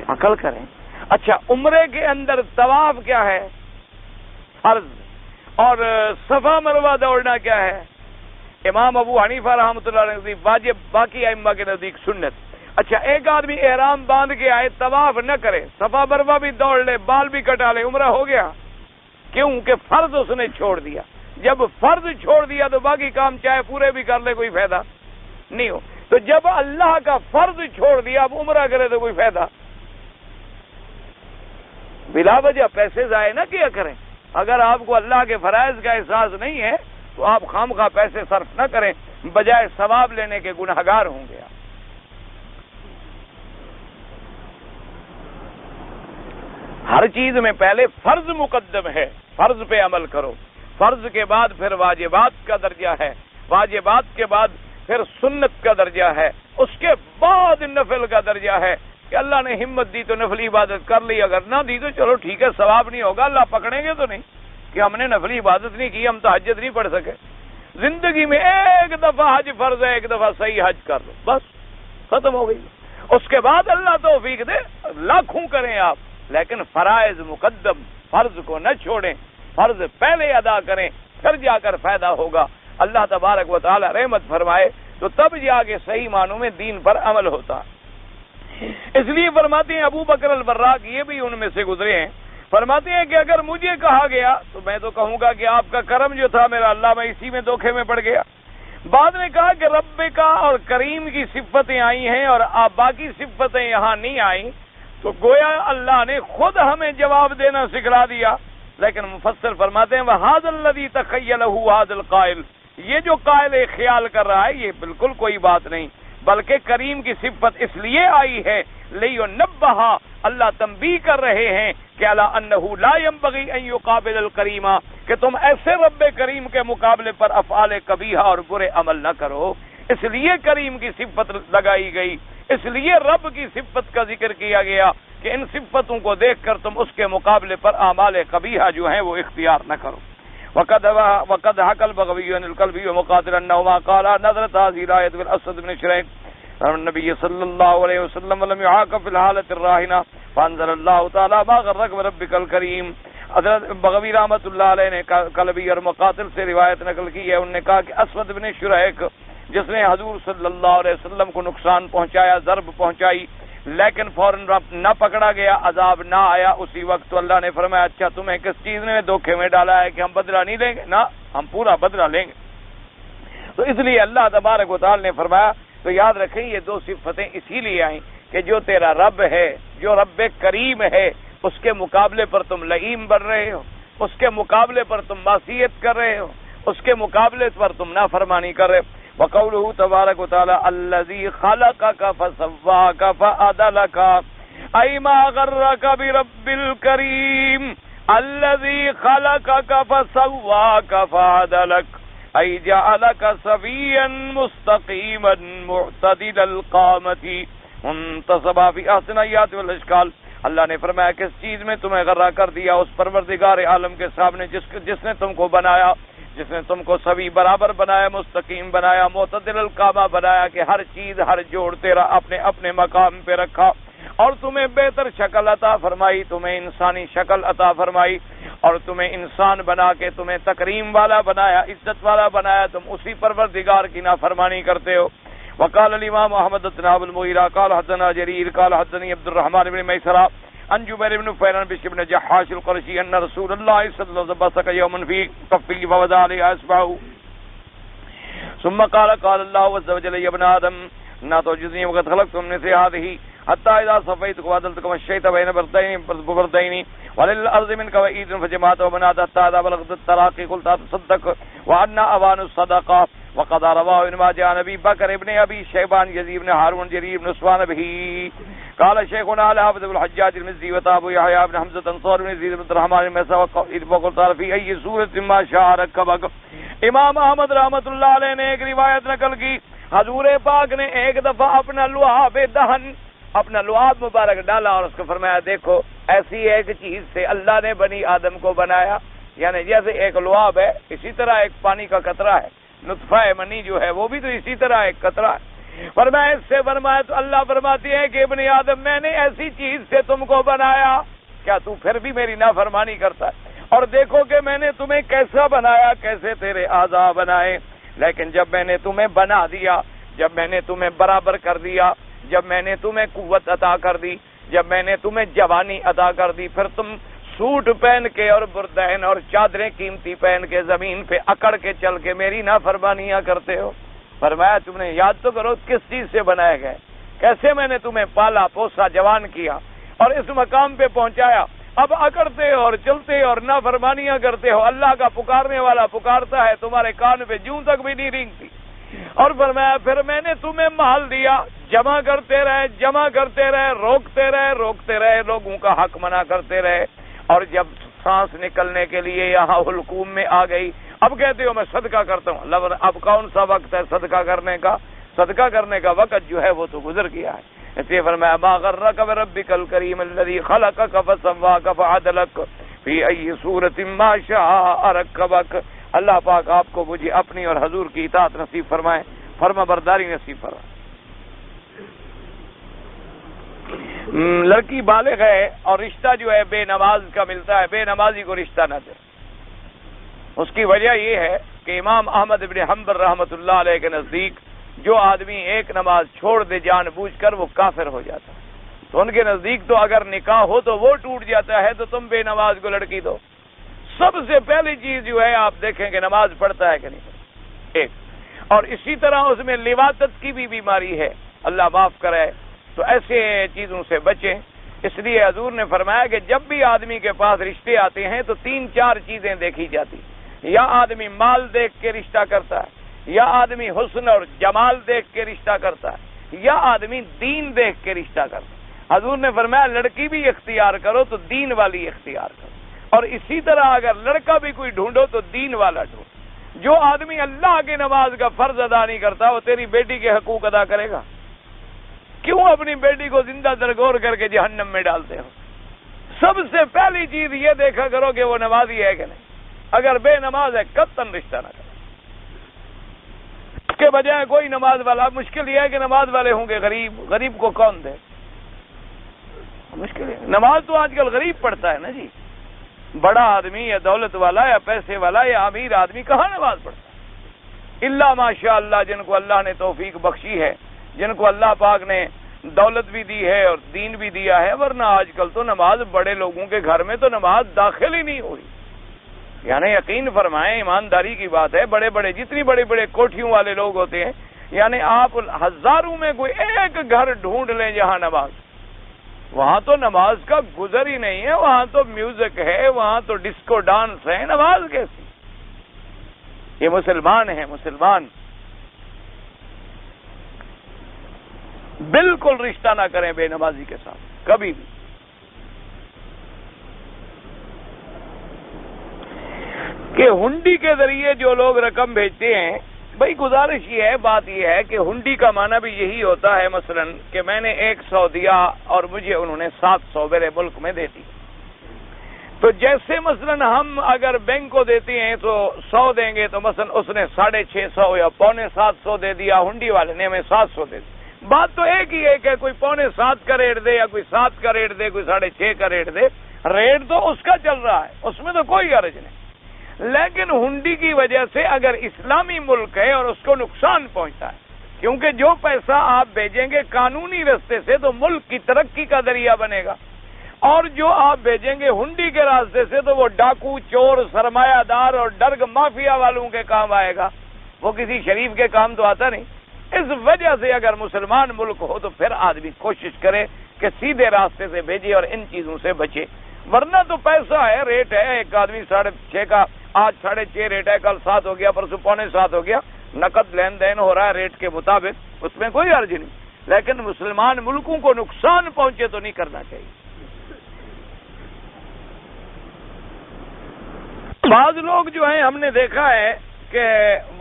عقل کریں۔ اچھا، عمرے کے اندر طواف کیا ہے؟ فرض۔ اور صفا مروہ دوڑنا کیا ہے؟ امام ابو حنیفہ رحمۃ اللہ علیہ نزدیک واجب، باقی ائمہ کے نزدیک سنت۔ اچھا، ایک آدمی احرام باندھ کے آئے، طواف نہ کرے، صفا مروہ بھی دوڑ لے، بال بھی کٹا لے، عمرہ ہو گیا؟ کیوں کہ فرض اس نے چھوڑ دیا۔ جب فرض چھوڑ دیا تو باقی کام چاہے پورے بھی کر لے، کوئی فائدہ نہیں ہو۔ تو جب اللہ کا فرض چھوڑ دیا، اب عمرہ کرے تو کوئی فائدہ؟ بلا وجہ پیسے ضائع نہ کیا کریں۔ اگر آپ کو اللہ کے فرائض کا احساس نہیں ہے تو آپ خواہ پیسے صرف نہ کریں، بجائے ثواب لینے کے گنہگار ہوں گے۔ ہر چیز میں پہلے فرض مقدم ہے، فرض پہ عمل کرو۔ فرض کے بعد پھر واجبات کا درجہ ہے، واجبات کے بعد پھر سنت کا درجہ ہے، اس کے بعد نفل کا درجہ ہے کہ اللہ نے ہمت دی تو نفلی عبادت کر لی، اگر نہ دی تو چلو ٹھیک ہے، ثواب نہیں ہوگا، اللہ پکڑیں گے تو نہیں کہ ہم نے نفلی عبادت نہیں کی، ہم تہجد نہیں پڑھ سکے۔ زندگی میں ایک دفعہ حج فرض ہے، ایک دفعہ صحیح حج کر لو، بس ختم ہو گئی۔ اس کے بعد اللہ توفیق دے، لاکھوں کریں آپ، لیکن فرائض مقدم، فرض کو نہ چھوڑیں، فرض پہلے ادا کریں، پھر جا کر فائدہ ہوگا۔ اللہ تبارک و تعالی رحمت فرمائے تو تب جا کے صحیح معنوں میں دین پر عمل ہوتا ہے۔ اس لیے فرماتے ہیں ابو بکر البراق، یہ بھی ان میں سے گزرے ہیں، فرماتے ہیں کہ اگر مجھے کہا گیا تو میں تو کہوں گا کہ آپ کا کرم جو تھا میرا اللہ، میں اسی میں دھوکے میں پڑ گیا۔ بعد میں کہا کہ رب کا اور کریم کی صفتیں آئی ہیں اور باقی صفتیں یہاں نہیں آئیں، تو گویا اللہ نے خود ہمیں جواب دینا سکھلا دیا۔ لیکن مفسر فرماتے ہیں وَهَذَا الَّذِي تَخَيَّلَهُ هَذَا الْقَائِلُ، یہ جو قائل خیال کر رہا ہے یہ بالکل کوئی بات نہیں، بلکہ کریم کی صفت اس لیے آئی ہے لِيُنَبَّهَ، اللہ تنبیہ کر رہے ہیں کہ عَلَىٰ أَنَّهُ لَا يَنبَغِي أَن يُقَابِلَ الْكَرِيمَ، کہ تم ایسے رب کریم کے مقابلے پر افعال قبیحہ اور برے عمل نہ کرو، اس لیے کریم کی صفت لگائی گئی، اس لیے رب کی صفت کا ذکر کیا گیا کہ ان صفتوں کو دیکھ کر تم اس کے مقابلے پر اعمال قبیحہ جو ہیں وہ اختیار نہ کرو۔ وقد حكى البغوي عن الكلبي ومقاتل انهما قال نزلت هذه الايه في الاسود بن شريك النبي صلى الله عليه وسلم ولم يعاقب في الحالة الراهنة فانزل الله تعالی ما غرک بربک الکریم. حضرت بغوی رحمۃ اللہ علیہ نے کلبی اور مقاتل سے روایت نقل کی ہے. انہوں نے کہا کہ اسود بن شریک جس نے حضور صلی اللہ علیہ وسلم کو نقصان پہنچایا، ضرب پہنچائی، لیکن فوراً نہ پکڑا گیا، عذاب نہ آیا، اسی وقت تو اللہ نے فرمایا اچھا تمہیں کس چیز نے دھوکے میں ڈالا ہے کہ ہم بدلہ نہیں لیں گے؟ نہ، ہم پورا بدلہ لیں گے. تو اس لیے اللہ تبارک و تعالی نے فرمایا. تو یاد رکھیں یہ دو صفتیں اسی لیے آئیں کہ جو تیرا رب ہے، جو رب کریم ہے، اس کے مقابلے پر تم لئیم بن رہے ہو، اس کے مقابلے پر تم معصیت کر رہے ہو، اس کے مقابلے پر تم نافرمانی کر رہے ہو. وقوله تبارک و تعالی الذی خلقک فسواک فعدلک ای ما غرک برب الکریم الذی خلقک فسواک فعدلک ای جعلک سویا مستقیما معتدل القامت منتصبا فی احسن الایات والاشکال. اللہ نے فرمایا کس چیز میں تمہیں غرہ کر دیا؟ اس پروردگار عالم کے سامنے جس نے تم کو بنایا، جس نے تم کو سبھی برابر بنایا، مستقیم بنایا، معتدل القامہ بنایا کہ ہر چیز، ہر جوڑ تیرا اپنے اپنے مقام پہ رکھا، اور تمہیں بہتر شکل عطا فرمائی، تمہیں انسانی شکل عطا فرمائی، اور تمہیں انسان بنا کے تمہیں تکریم والا بنایا، عزت والا بنایا. تم اسی پروردگار کی نافرمانی کرتے ہو. وقال الامام احمد بن ابي المغيرة قال حدثنا جرير قال حدثني عبد الرحمن بن ميسرة عن جبير بن فيران بن جحاش القرشي ان رسول الله صلى الله عليه وسلم بصق يوما في كفه فوضع عليه اصبعه ثم قال الله عز وجل يا ابن ادم لا تعجزني وقد خلقت من مثل هذه حتى اذا صفيتك وعدلتك ومشيت بين بردين وللارض منك وعيد فجمعت وبنات حتى اذا بلغت التراقي قلت تصدق وعنا اوان الصدقه. وقد رواه ابن ماجه عن ابي بكر ابن ابي شيبان يزيد بن هارون جرير بن سفيان به قال شيخنا الحافظ ابن الحجاج المزي وابو يحيى بن حمزه انصار بن يزيد بن الرحمن المسا وقال في اي سوره ما شاء ركبك. امام احمد رحمۃ اللہ علیہ نے ایک روایت نقل کی، حضور پاک نے ایک دفعہ اپنا لعاب دہن، اپنا لعاب مبارک ڈالا اور اس کو فرمایا دیکھو ایسی ایک چیز سے اللہ نے بنی آدم کو بنایا، یعنی جیسے ایک لعاب ہے اسی طرح ایک پانی کا قطرہ ہے، نطفہ منی جو ہے وہ بھی تو اسی طرح ایک قطرہ ہے. فرمایا اس سے فرمایا تو اللہ فرماتی ہے کہ ابن آدم میں نے ایسی چیز سے تم کو بنایا، کیا تو پھر بھی میری نافرمانی کرتا ہے؟ اور دیکھو کہ میں نے تمہیں کیسا بنایا، کیسے تیرے اعضاء بنائے، لیکن جب میں نے تمہیں بنا دیا، جب میں نے تمہیں برابر کر دیا، جب میں نے تمہیں قوت عطا کر دی، جب میں نے تمہیں جوانی عطا کر دی، پھر تم سوٹ پہن کے اور بردین اور چادریں قیمتی پہن کے زمین پہ اکڑ کے چل کے میری نافرمانیاں کرتے ہو. فرمایا تم نے یاد تو کرو کس چیز سے بنائے گئے، کیسے میں نے تمہیں پالا پوسا جوان کیا اور اس مقام پہ پہنچایا. اب اکڑتے ہو اور چلتے ہو اور نافرمانیاں کرتے ہو. اللہ کا پکارنے والا پکارتا ہے، تمہارے کان پہ جوں تک بھی نہیں رینگتی. اور فرمایا پھر میں نے تمہیں مال دیا، جمع کرتے رہے، روکتے رہے، لوگوں کا حق منع کرتے رہے، اور جب سانس نکلنے کے لیے یہاں حلقوم میں آ گئی اب کہتے ہو میں صدقہ کرتا ہوں. اب کون سا وقت ہے صدقہ کرنے کا؟ صدقہ کرنے کا وقت جو ہے وہ تو گزر گیا ہے. اس لیے فرمایا ما غرک بربک الکریم الذی خلقک فسواک فعدلک فی ای صورت ما شاء رکبک. اللہ پاک آپ کو مجھے اپنی اور حضور کی اطاعت نصیب فرمائے، فرما برداری نصیب فرمائے. لڑکی بالغ ہے اور رشتہ جو ہے بے نماز کا ملتا ہے، بے نمازی کو رشتہ نہ دے. اس کی وجہ یہ ہے کہ امام احمد بن حنبل رحمۃ اللہ علیہ کے نزدیک جو آدمی ایک نماز چھوڑ دے جان بوجھ کر وہ کافر ہو جاتا ہے. تو ان کے نزدیک تو اگر نکاح ہو تو وہ ٹوٹ جاتا ہے، تو تم بے نماز کو لڑکی دو. سب سے پہلی چیز جو ہے آپ دیکھیں کہ نماز پڑھتا ہے کہ نہیں پڑھتا، ایک. اور اسی طرح اس میں لواطت کی بھی بیماری ہے، اللہ معاف کرے. تو ایسے چیزوں سے بچیں. اس لیے حضور نے فرمایا کہ جب بھی آدمی کے پاس رشتے آتے ہیں تو 3-4 چیزیں دیکھی جاتی. یا آدمی مال دیکھ کے رشتہ کرتا ہے، یا آدمی حسن اور جمال دیکھ کے رشتہ کرتا ہے، یا آدمی دین دیکھ کے رشتہ کرتا ہے. حضور نے فرمایا لڑکی بھی اختیار کرو تو دین والی اختیار کرو، اور اسی طرح اگر لڑکا بھی کوئی ڈھونڈو تو دین والا ڈھونڈو. جو آدمی اللہ کی نماز کا فرض ادا نہیں کرتا وہ تیری بیٹی کے حقوق ادا کرے گا؟ کیوں اپنی بیٹی کو زندہ درگور کر کے جہنم میں ڈالتے ہو؟ سب سے پہلی چیز یہ دیکھا کرو کہ وہ نمازی ہے کہ نہیں. اگر بے نماز ہے قطعاً رشتہ نہ کریں. اس کے بجائے کوئی نماز والا، مشکل یہ ہے کہ نماز والے ہوں گے غریب، غریب کو کون دے؟ مشکل ہے. نماز تو آج کل غریب پڑھتا ہے نا جی، بڑا آدمی یا دولت والا یا پیسے والا یا امیر آدمی کہاں نماز پڑھتا ہے؟ اللہ ماشاء اللہ جن کو اللہ نے توفیق بخشی ہے، جن کو اللہ پاک نے دولت بھی دی ہے اور دین بھی دیا ہے، ورنہ آج کل تو نماز بڑے لوگوں کے گھر میں تو نماز داخل ہی نہیں ہو رہی. یعنی یقین فرمائیں، ایمانداری کی بات ہے، بڑے بڑے جتنی بڑے بڑے کوٹھیوں والے لوگ ہوتے ہیں، یعنی آپ ہزاروں میں کوئی ایک گھر ڈھونڈ لیں جہاں نماز، وہاں تو نماز کا گزر ہی نہیں ہے، وہاں تو میوزک ہے، وہاں تو ڈسکو ڈانس ہے، نماز کیسی؟ یہ مسلمان ہیں، مسلمان. بالکل رشتہ نہ کریں بے نمازی کے ساتھ کبھی بھی. کہ ہنڈی کے ذریعے جو لوگ رقم بھیجتے ہیں، بھائی گزارش یہ ہے، بات یہ ہے کہ ہنڈی کا معنی بھی یہی ہوتا ہے، مثلا کہ میں نے 100 دیا اور مجھے انہوں نے 700 میرے ملک میں دے دی. تو جیسے مثلا ہم اگر بینک کو دیتے ہیں تو 100 دیں گے، تو مثلا اس نے 650 یا 750 دے دیا، ہنڈی والے نے ہمیں 700 دے دی. بات تو ایک ہی ہے کہ کوئی 6.25 کا ریٹ دے یا کوئی 7 کا ریٹ دے، کوئی 6.5 کا ریٹ دے، ریٹ تو اس کا چل رہا ہے، اس میں تو کوئی حرج نہیں. لیکن ہنڈی کی وجہ سے اگر اسلامی ملک ہے اور اس کو نقصان پہنچتا ہے، کیونکہ جو پیسہ آپ بھیجیں گے قانونی راستے سے تو ملک کی ترقی کا ذریعہ بنے گا، اور جو آپ بھیجیں گے ہنڈی کے راستے سے تو وہ ڈاکو، چور، سرمایہ دار اور ڈرگ مافیا والوں کے کام آئے گا، وہ کسی شریف کے کام تو آتا نہیں. اس وجہ سے اگر مسلمان ملک ہو تو پھر آدمی کوشش کرے کہ سیدھے راستے سے بھیجے اور ان چیزوں سے بچے. ورنہ تو پیسہ ہے، ریٹ ہے، ایک آدمی 6.5 کا آج 6.5 ریٹ ہے، کل 7 ہو گیا، پرسوں 6.25 ہو گیا، نقد لین دین ہو رہا ہے ریٹ کے مطابق، اس میں کوئی حرج نہیں. لیکن مسلمان ملکوں کو نقصان پہنچے تو نہیں کرنا چاہیے. بعض لوگ جو ہیں ہم نے دیکھا ہے کہ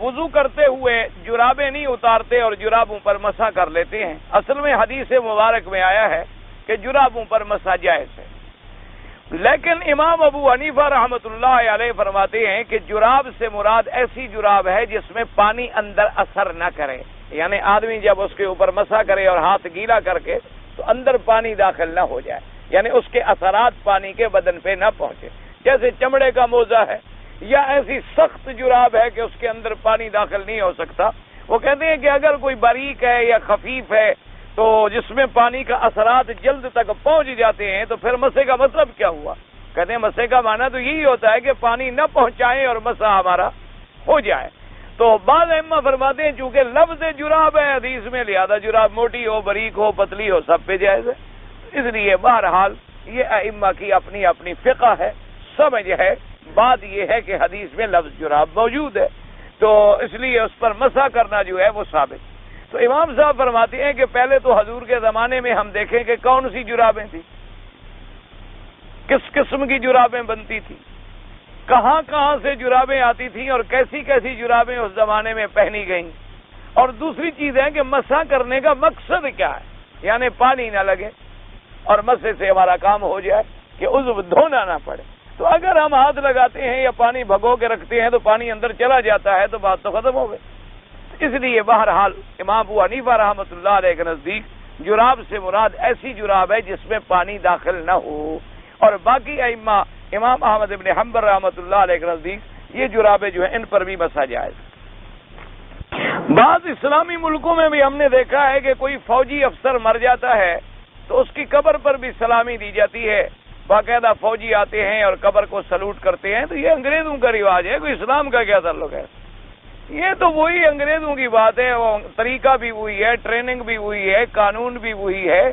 وضو کرتے ہوئے جرابیں نہیں اتارتے اور جرابوں پر مسح کر لیتے ہیں. اصل میں حدیث مبارک میں آیا ہے کہ جرابوں پر مسح جائز ہے، لیکن امام ابو حنیفہ رحمۃ اللہ علیہ فرماتے ہیں کہ جراب سے مراد ایسی جراب ہے جس میں پانی اندر اثر نہ کرے، یعنی آدمی جب اس کے اوپر مسح کرے اور ہاتھ گیلا کر کے تو اندر پانی داخل نہ ہو جائے، یعنی اس کے اثرات پانی کے بدن پہ نہ پہنچے. جیسے چمڑے کا موزہ ہے یا ایسی سخت جراب ہے کہ اس کے اندر پانی داخل نہیں ہو سکتا. وہ کہتے ہیں کہ اگر کوئی باریک ہے یا خفیف ہے تو جس میں پانی کا اثرات جلد تک پہنچ جاتے ہیں تو پھر مسح کا مطلب کیا ہوا؟ کہتے ہیں مسح کا معنی تو یہی ہوتا ہے کہ پانی نہ پہنچائیں اور مسح ہمارا ہو جائے. تو بعض ائمہ فرماتے ہیں چونکہ لفظ جراب ہے حدیث میں، لہذا جراب موٹی ہو، باریک ہو، پتلی ہو، سب پہ جائز ہے. اس لیے بہرحال یہ ائمہ کی اپنی اپنی فقہ ہے، سمجھ ہے. بات یہ ہے کہ حدیث میں لفظ جراب موجود ہے تو اس لیے اس پر مسح کرنا جو ہے وہ ثابت. تو امام صاحب فرماتے ہیں کہ پہلے تو حضور کے زمانے میں ہم دیکھیں کہ کون سی جرابیں تھیں، کس قسم کی جرابیں بنتی تھی، کہاں کہاں سے جرابیں آتی تھیں اور کیسی کیسی جرابیں اس زمانے میں پہنی گئیں. اور دوسری چیز ہے کہ مسح کرنے کا مقصد کیا ہے، یعنی پانی نہ لگے اور مسح سے ہمارا کام ہو جائے کہ عضو دھونا نہ پڑے. تو اگر ہم ہاتھ لگاتے ہیں یا پانی بھگو کے رکھتے ہیں تو پانی اندر چلا جاتا ہے تو بات تو ختم ہو گئی. اس لیے بہرحال امام ابو حنیفہ رحمۃ اللہ علیہ کے نزدیک جراب سے مراد ایسی جراب ہے جس میں پانی داخل نہ ہو، اور باقی ائمہ امام احمد ابن حنبل رحمۃ اللہ علیہ کے نزدیک یہ جرابیں جو ہیں ان پر بھی مسح جائز. بعض اسلامی ملکوں میں بھی ہم نے دیکھا ہے کہ کوئی فوجی افسر مر جاتا ہے تو اس کی قبر پر بھی سلامی دی جاتی ہے، باقاعدہ فوجی آتے ہیں اور قبر کو سلوٹ کرتے ہیں. تو یہ انگریزوں کا رواج ہے، کوئی اسلام کا کیا تعلق ہے؟ یہ تو وہی انگریزوں کی بات ہے. وہ طریقہ بھی وہی ہے، ٹریننگ بھی وہی ہے، قانون بھی وہی ہے،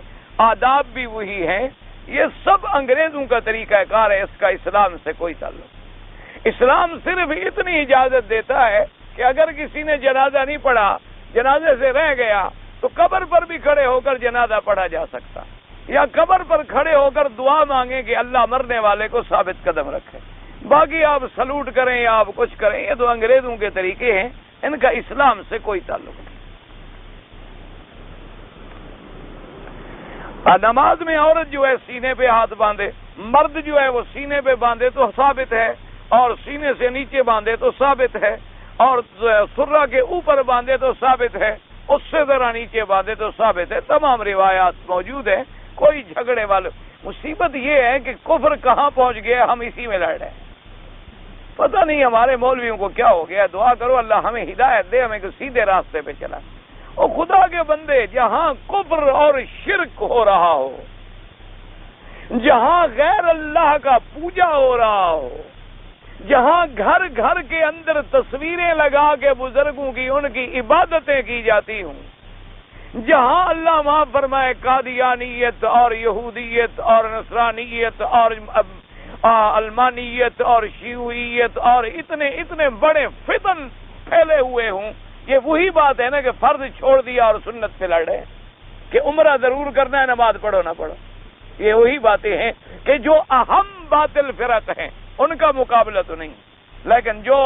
آداب بھی وہی ہیں. یہ سب انگریزوں کا طریقہ کار ہے، اس کا اسلام سے کوئی تعلق. اسلام صرف اتنی اجازت دیتا ہے کہ اگر کسی نے جنازہ نہیں پڑھا، جنازے سے رہ گیا، تو قبر پر بھی کھڑے ہو کر جنازہ پڑھا جا سکتا، یا قبر پر کھڑے ہو کر دعا مانگیں کہ اللہ مرنے والے کو ثابت قدم رکھے. باقی آپ سلوٹ کریں یا آپ کچھ کریں، یہ تو انگریزوں کے طریقے ہیں، ان کا اسلام سے کوئی تعلق نہیں. نماز میں عورت جو ہے سینے پہ ہاتھ باندھے، مرد جو ہے وہ سینے پہ باندھے تو ثابت ہے. اور سینے سے نیچے باندھے تو ثابت ہے، اور سرہ کے اوپر باندھے تو ثابت ہے، اس سے ذرا نیچے باندھے تو ثابت ہے۔ تمام روایات موجود ہیں، کوئی جھگڑے والے۔ مصیبت یہ ہے کہ کفر کہاں پہنچ گیا، ہم اسی میں لڑ رہے ہیں۔ پتہ نہیں ہمارے مولویوں کو کیا ہو گیا۔ دعا کرو اللہ ہمیں ہدایت دے، ہمیں سیدھے راستے پہ چلا۔ اور خدا کے بندے، جہاں کفر اور شرک ہو رہا ہو، جہاں غیر اللہ کا پوجا ہو رہا ہو، جہاں گھر گھر کے اندر تصویریں لگا کے بزرگوں کی ان کی عبادتیں کی جاتی ہوں، جہاں اللہ معاف فرمائے قادیانیت اور یہودیت اور نصرانیت اور علمانیت اور شیوعیت اور اتنے بڑے فتن پھیلے ہوئے ہوں، یہ وہی بات ہے نا کہ فرض چھوڑ دیا اور سنت پہ لڑ رہے کہ عمرہ ضرور کرنا ہے، نماز پڑھو نہ پڑھو۔ یہ وہی باتیں ہیں کہ جو اہم باطل فرق ہیں ان کا مقابلہ تو نہیں، لیکن جو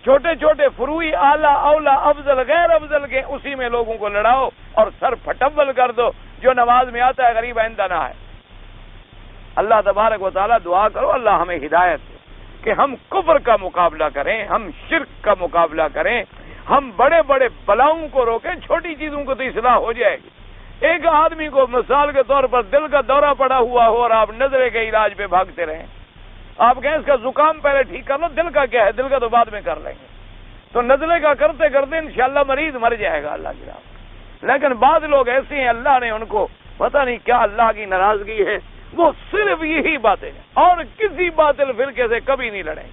چھوٹے چھوٹے فروعی اعلیٰ اولا افضل غیر افضل کے، اسی میں لوگوں کو لڑاؤ اور سر پھٹبل کر دو۔ جو نماز میں آتا ہے غریب آئندہ نہ ہے۔ اللہ تبارک و تعالیٰ دعا کرو اللہ ہمیں ہدایت دے کہ ہم کفر کا مقابلہ کریں، ہم شرک کا مقابلہ کریں، ہم بڑے بڑے بلاؤں کو روکیں، چھوٹی چیزوں کو تو اصلاح ہو جائے گی۔ ایک آدمی کو مثال کے طور پر دل کا دورہ پڑا ہوا ہو اور آپ نظرے کے علاج پہ بھاگتے رہیں، آپ کہیں اس کا زکام پہلے ٹھیک کر لو، دل کا کیا ہے، دل کا تو بعد میں کر لیں گے، تو نزلے کا کرتے کرتے انشاءاللہ مریض مر جائے گا اللہ کی راہ۔ لیکن بعض لوگ ایسے ہیں اللہ نے ان کو پتہ نہیں کیا اللہ کی ناراضگی ہے، وہ صرف یہی باتیں ہیں اور کسی باطل فرقے سے کبھی نہیں لڑیں۔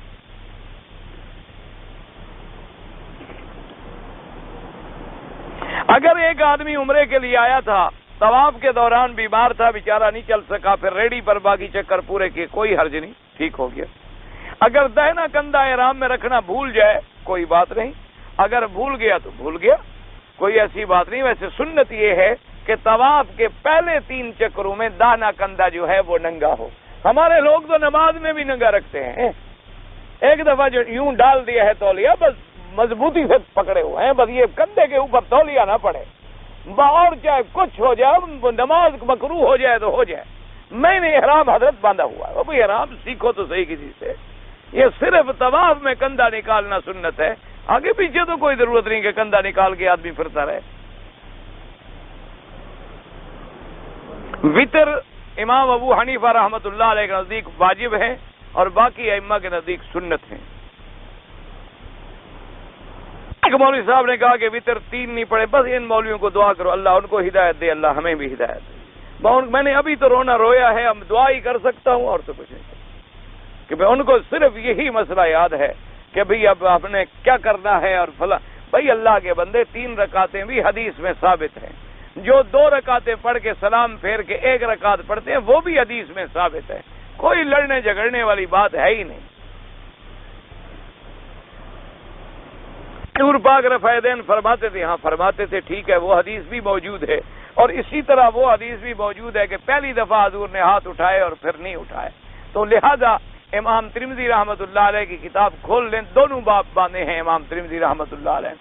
اگر ایک آدمی عمرے کے لیے آیا تھا، طواف کے دوران بیمار تھا، بیچارہ نہیں چل سکا، پھر ریڈی پر باقی چکر پورے کیے، کوئی حرج نہیں، ٹھیک ہو گیا۔ اگر دہنا کندھا احرام میں رکھنا بھول جائے کوئی بات نہیں، اگر بھول گیا تو بھول گیا، کوئی ایسی بات نہیں۔ ویسے سنت یہ ہے کہ طواف کے پہلے 3 چکروں میں دہنا کندھا جو ہے وہ ننگا ہو۔ ہمارے لوگ تو نماز میں بھی ننگا رکھتے ہیں، ایک دفعہ جو یوں ڈال دیا ہے تولیہ، بس مضبوطی سے پکڑے ہوئے ہیں، بس یہ کندھے کے اوپر تولیہ نہ پڑے، اور چاہے کچھ ہو جائے، نماز مکروہ ہو جائے تو ہو جائے۔ میں نے احرام حضرت باندھا ہوا ہے، وہ بھی احرام سیکھو تو صحیح کسی سے۔ یہ صرف طواف میں کندھا نکالنا سنت ہے، آگے پیچھے تو کوئی ضرورت نہیں کہ کندھا نکال کے آدمی پھرتا رہے۔ وطر امام ابو حنیفہ رحمۃ اللہ علیہ کے نزدیک واجب ہے اور باقی ائمہ کے نزدیک سنت ہے۔ ایک مولوی صاحب نے کہا کہ وطر 3 نہیں پڑے، بس ان مولویوں کو دعا کرو اللہ ان کو ہدایت دے، اللہ ہمیں بھی ہدایت دے۔ میں نے ابھی تو رونا رویا ہے، اب دعا ہی کر سکتا ہوں اور تو کچھ نہیں کہ ان کو صرف یہی مسئلہ یاد ہے کہ بھئی اب آپ نے کیا کرنا ہے اور فلاں۔ بھئی اللہ کے بندے 3 رکعتیں بھی حدیث میں ثابت ہیں، جو 2 رکعتیں پڑھ کے سلام پھیر کے 1 رکعت پڑھتے ہیں وہ بھی حدیث میں ثابت ہے، کوئی لڑنے جھگڑنے والی بات ہے ہی نہیں۔ حضور پاک رفع دین فرماتے تھے، ہاں فرماتے تھے، ٹھیک ہے، وہ حدیث بھی موجود ہے، اور اسی طرح وہ حدیث بھی موجود ہے کہ پہلی دفعہ حضور نے ہاتھ اٹھائے اور پھر نہیں اٹھائے۔ تو لہذا امام ترمذی رحمۃ اللہ علیہ کی کتاب کھول لیں، دونوں باب باندھے ہیں امام ترمذی رحمۃ اللہ علیہ۔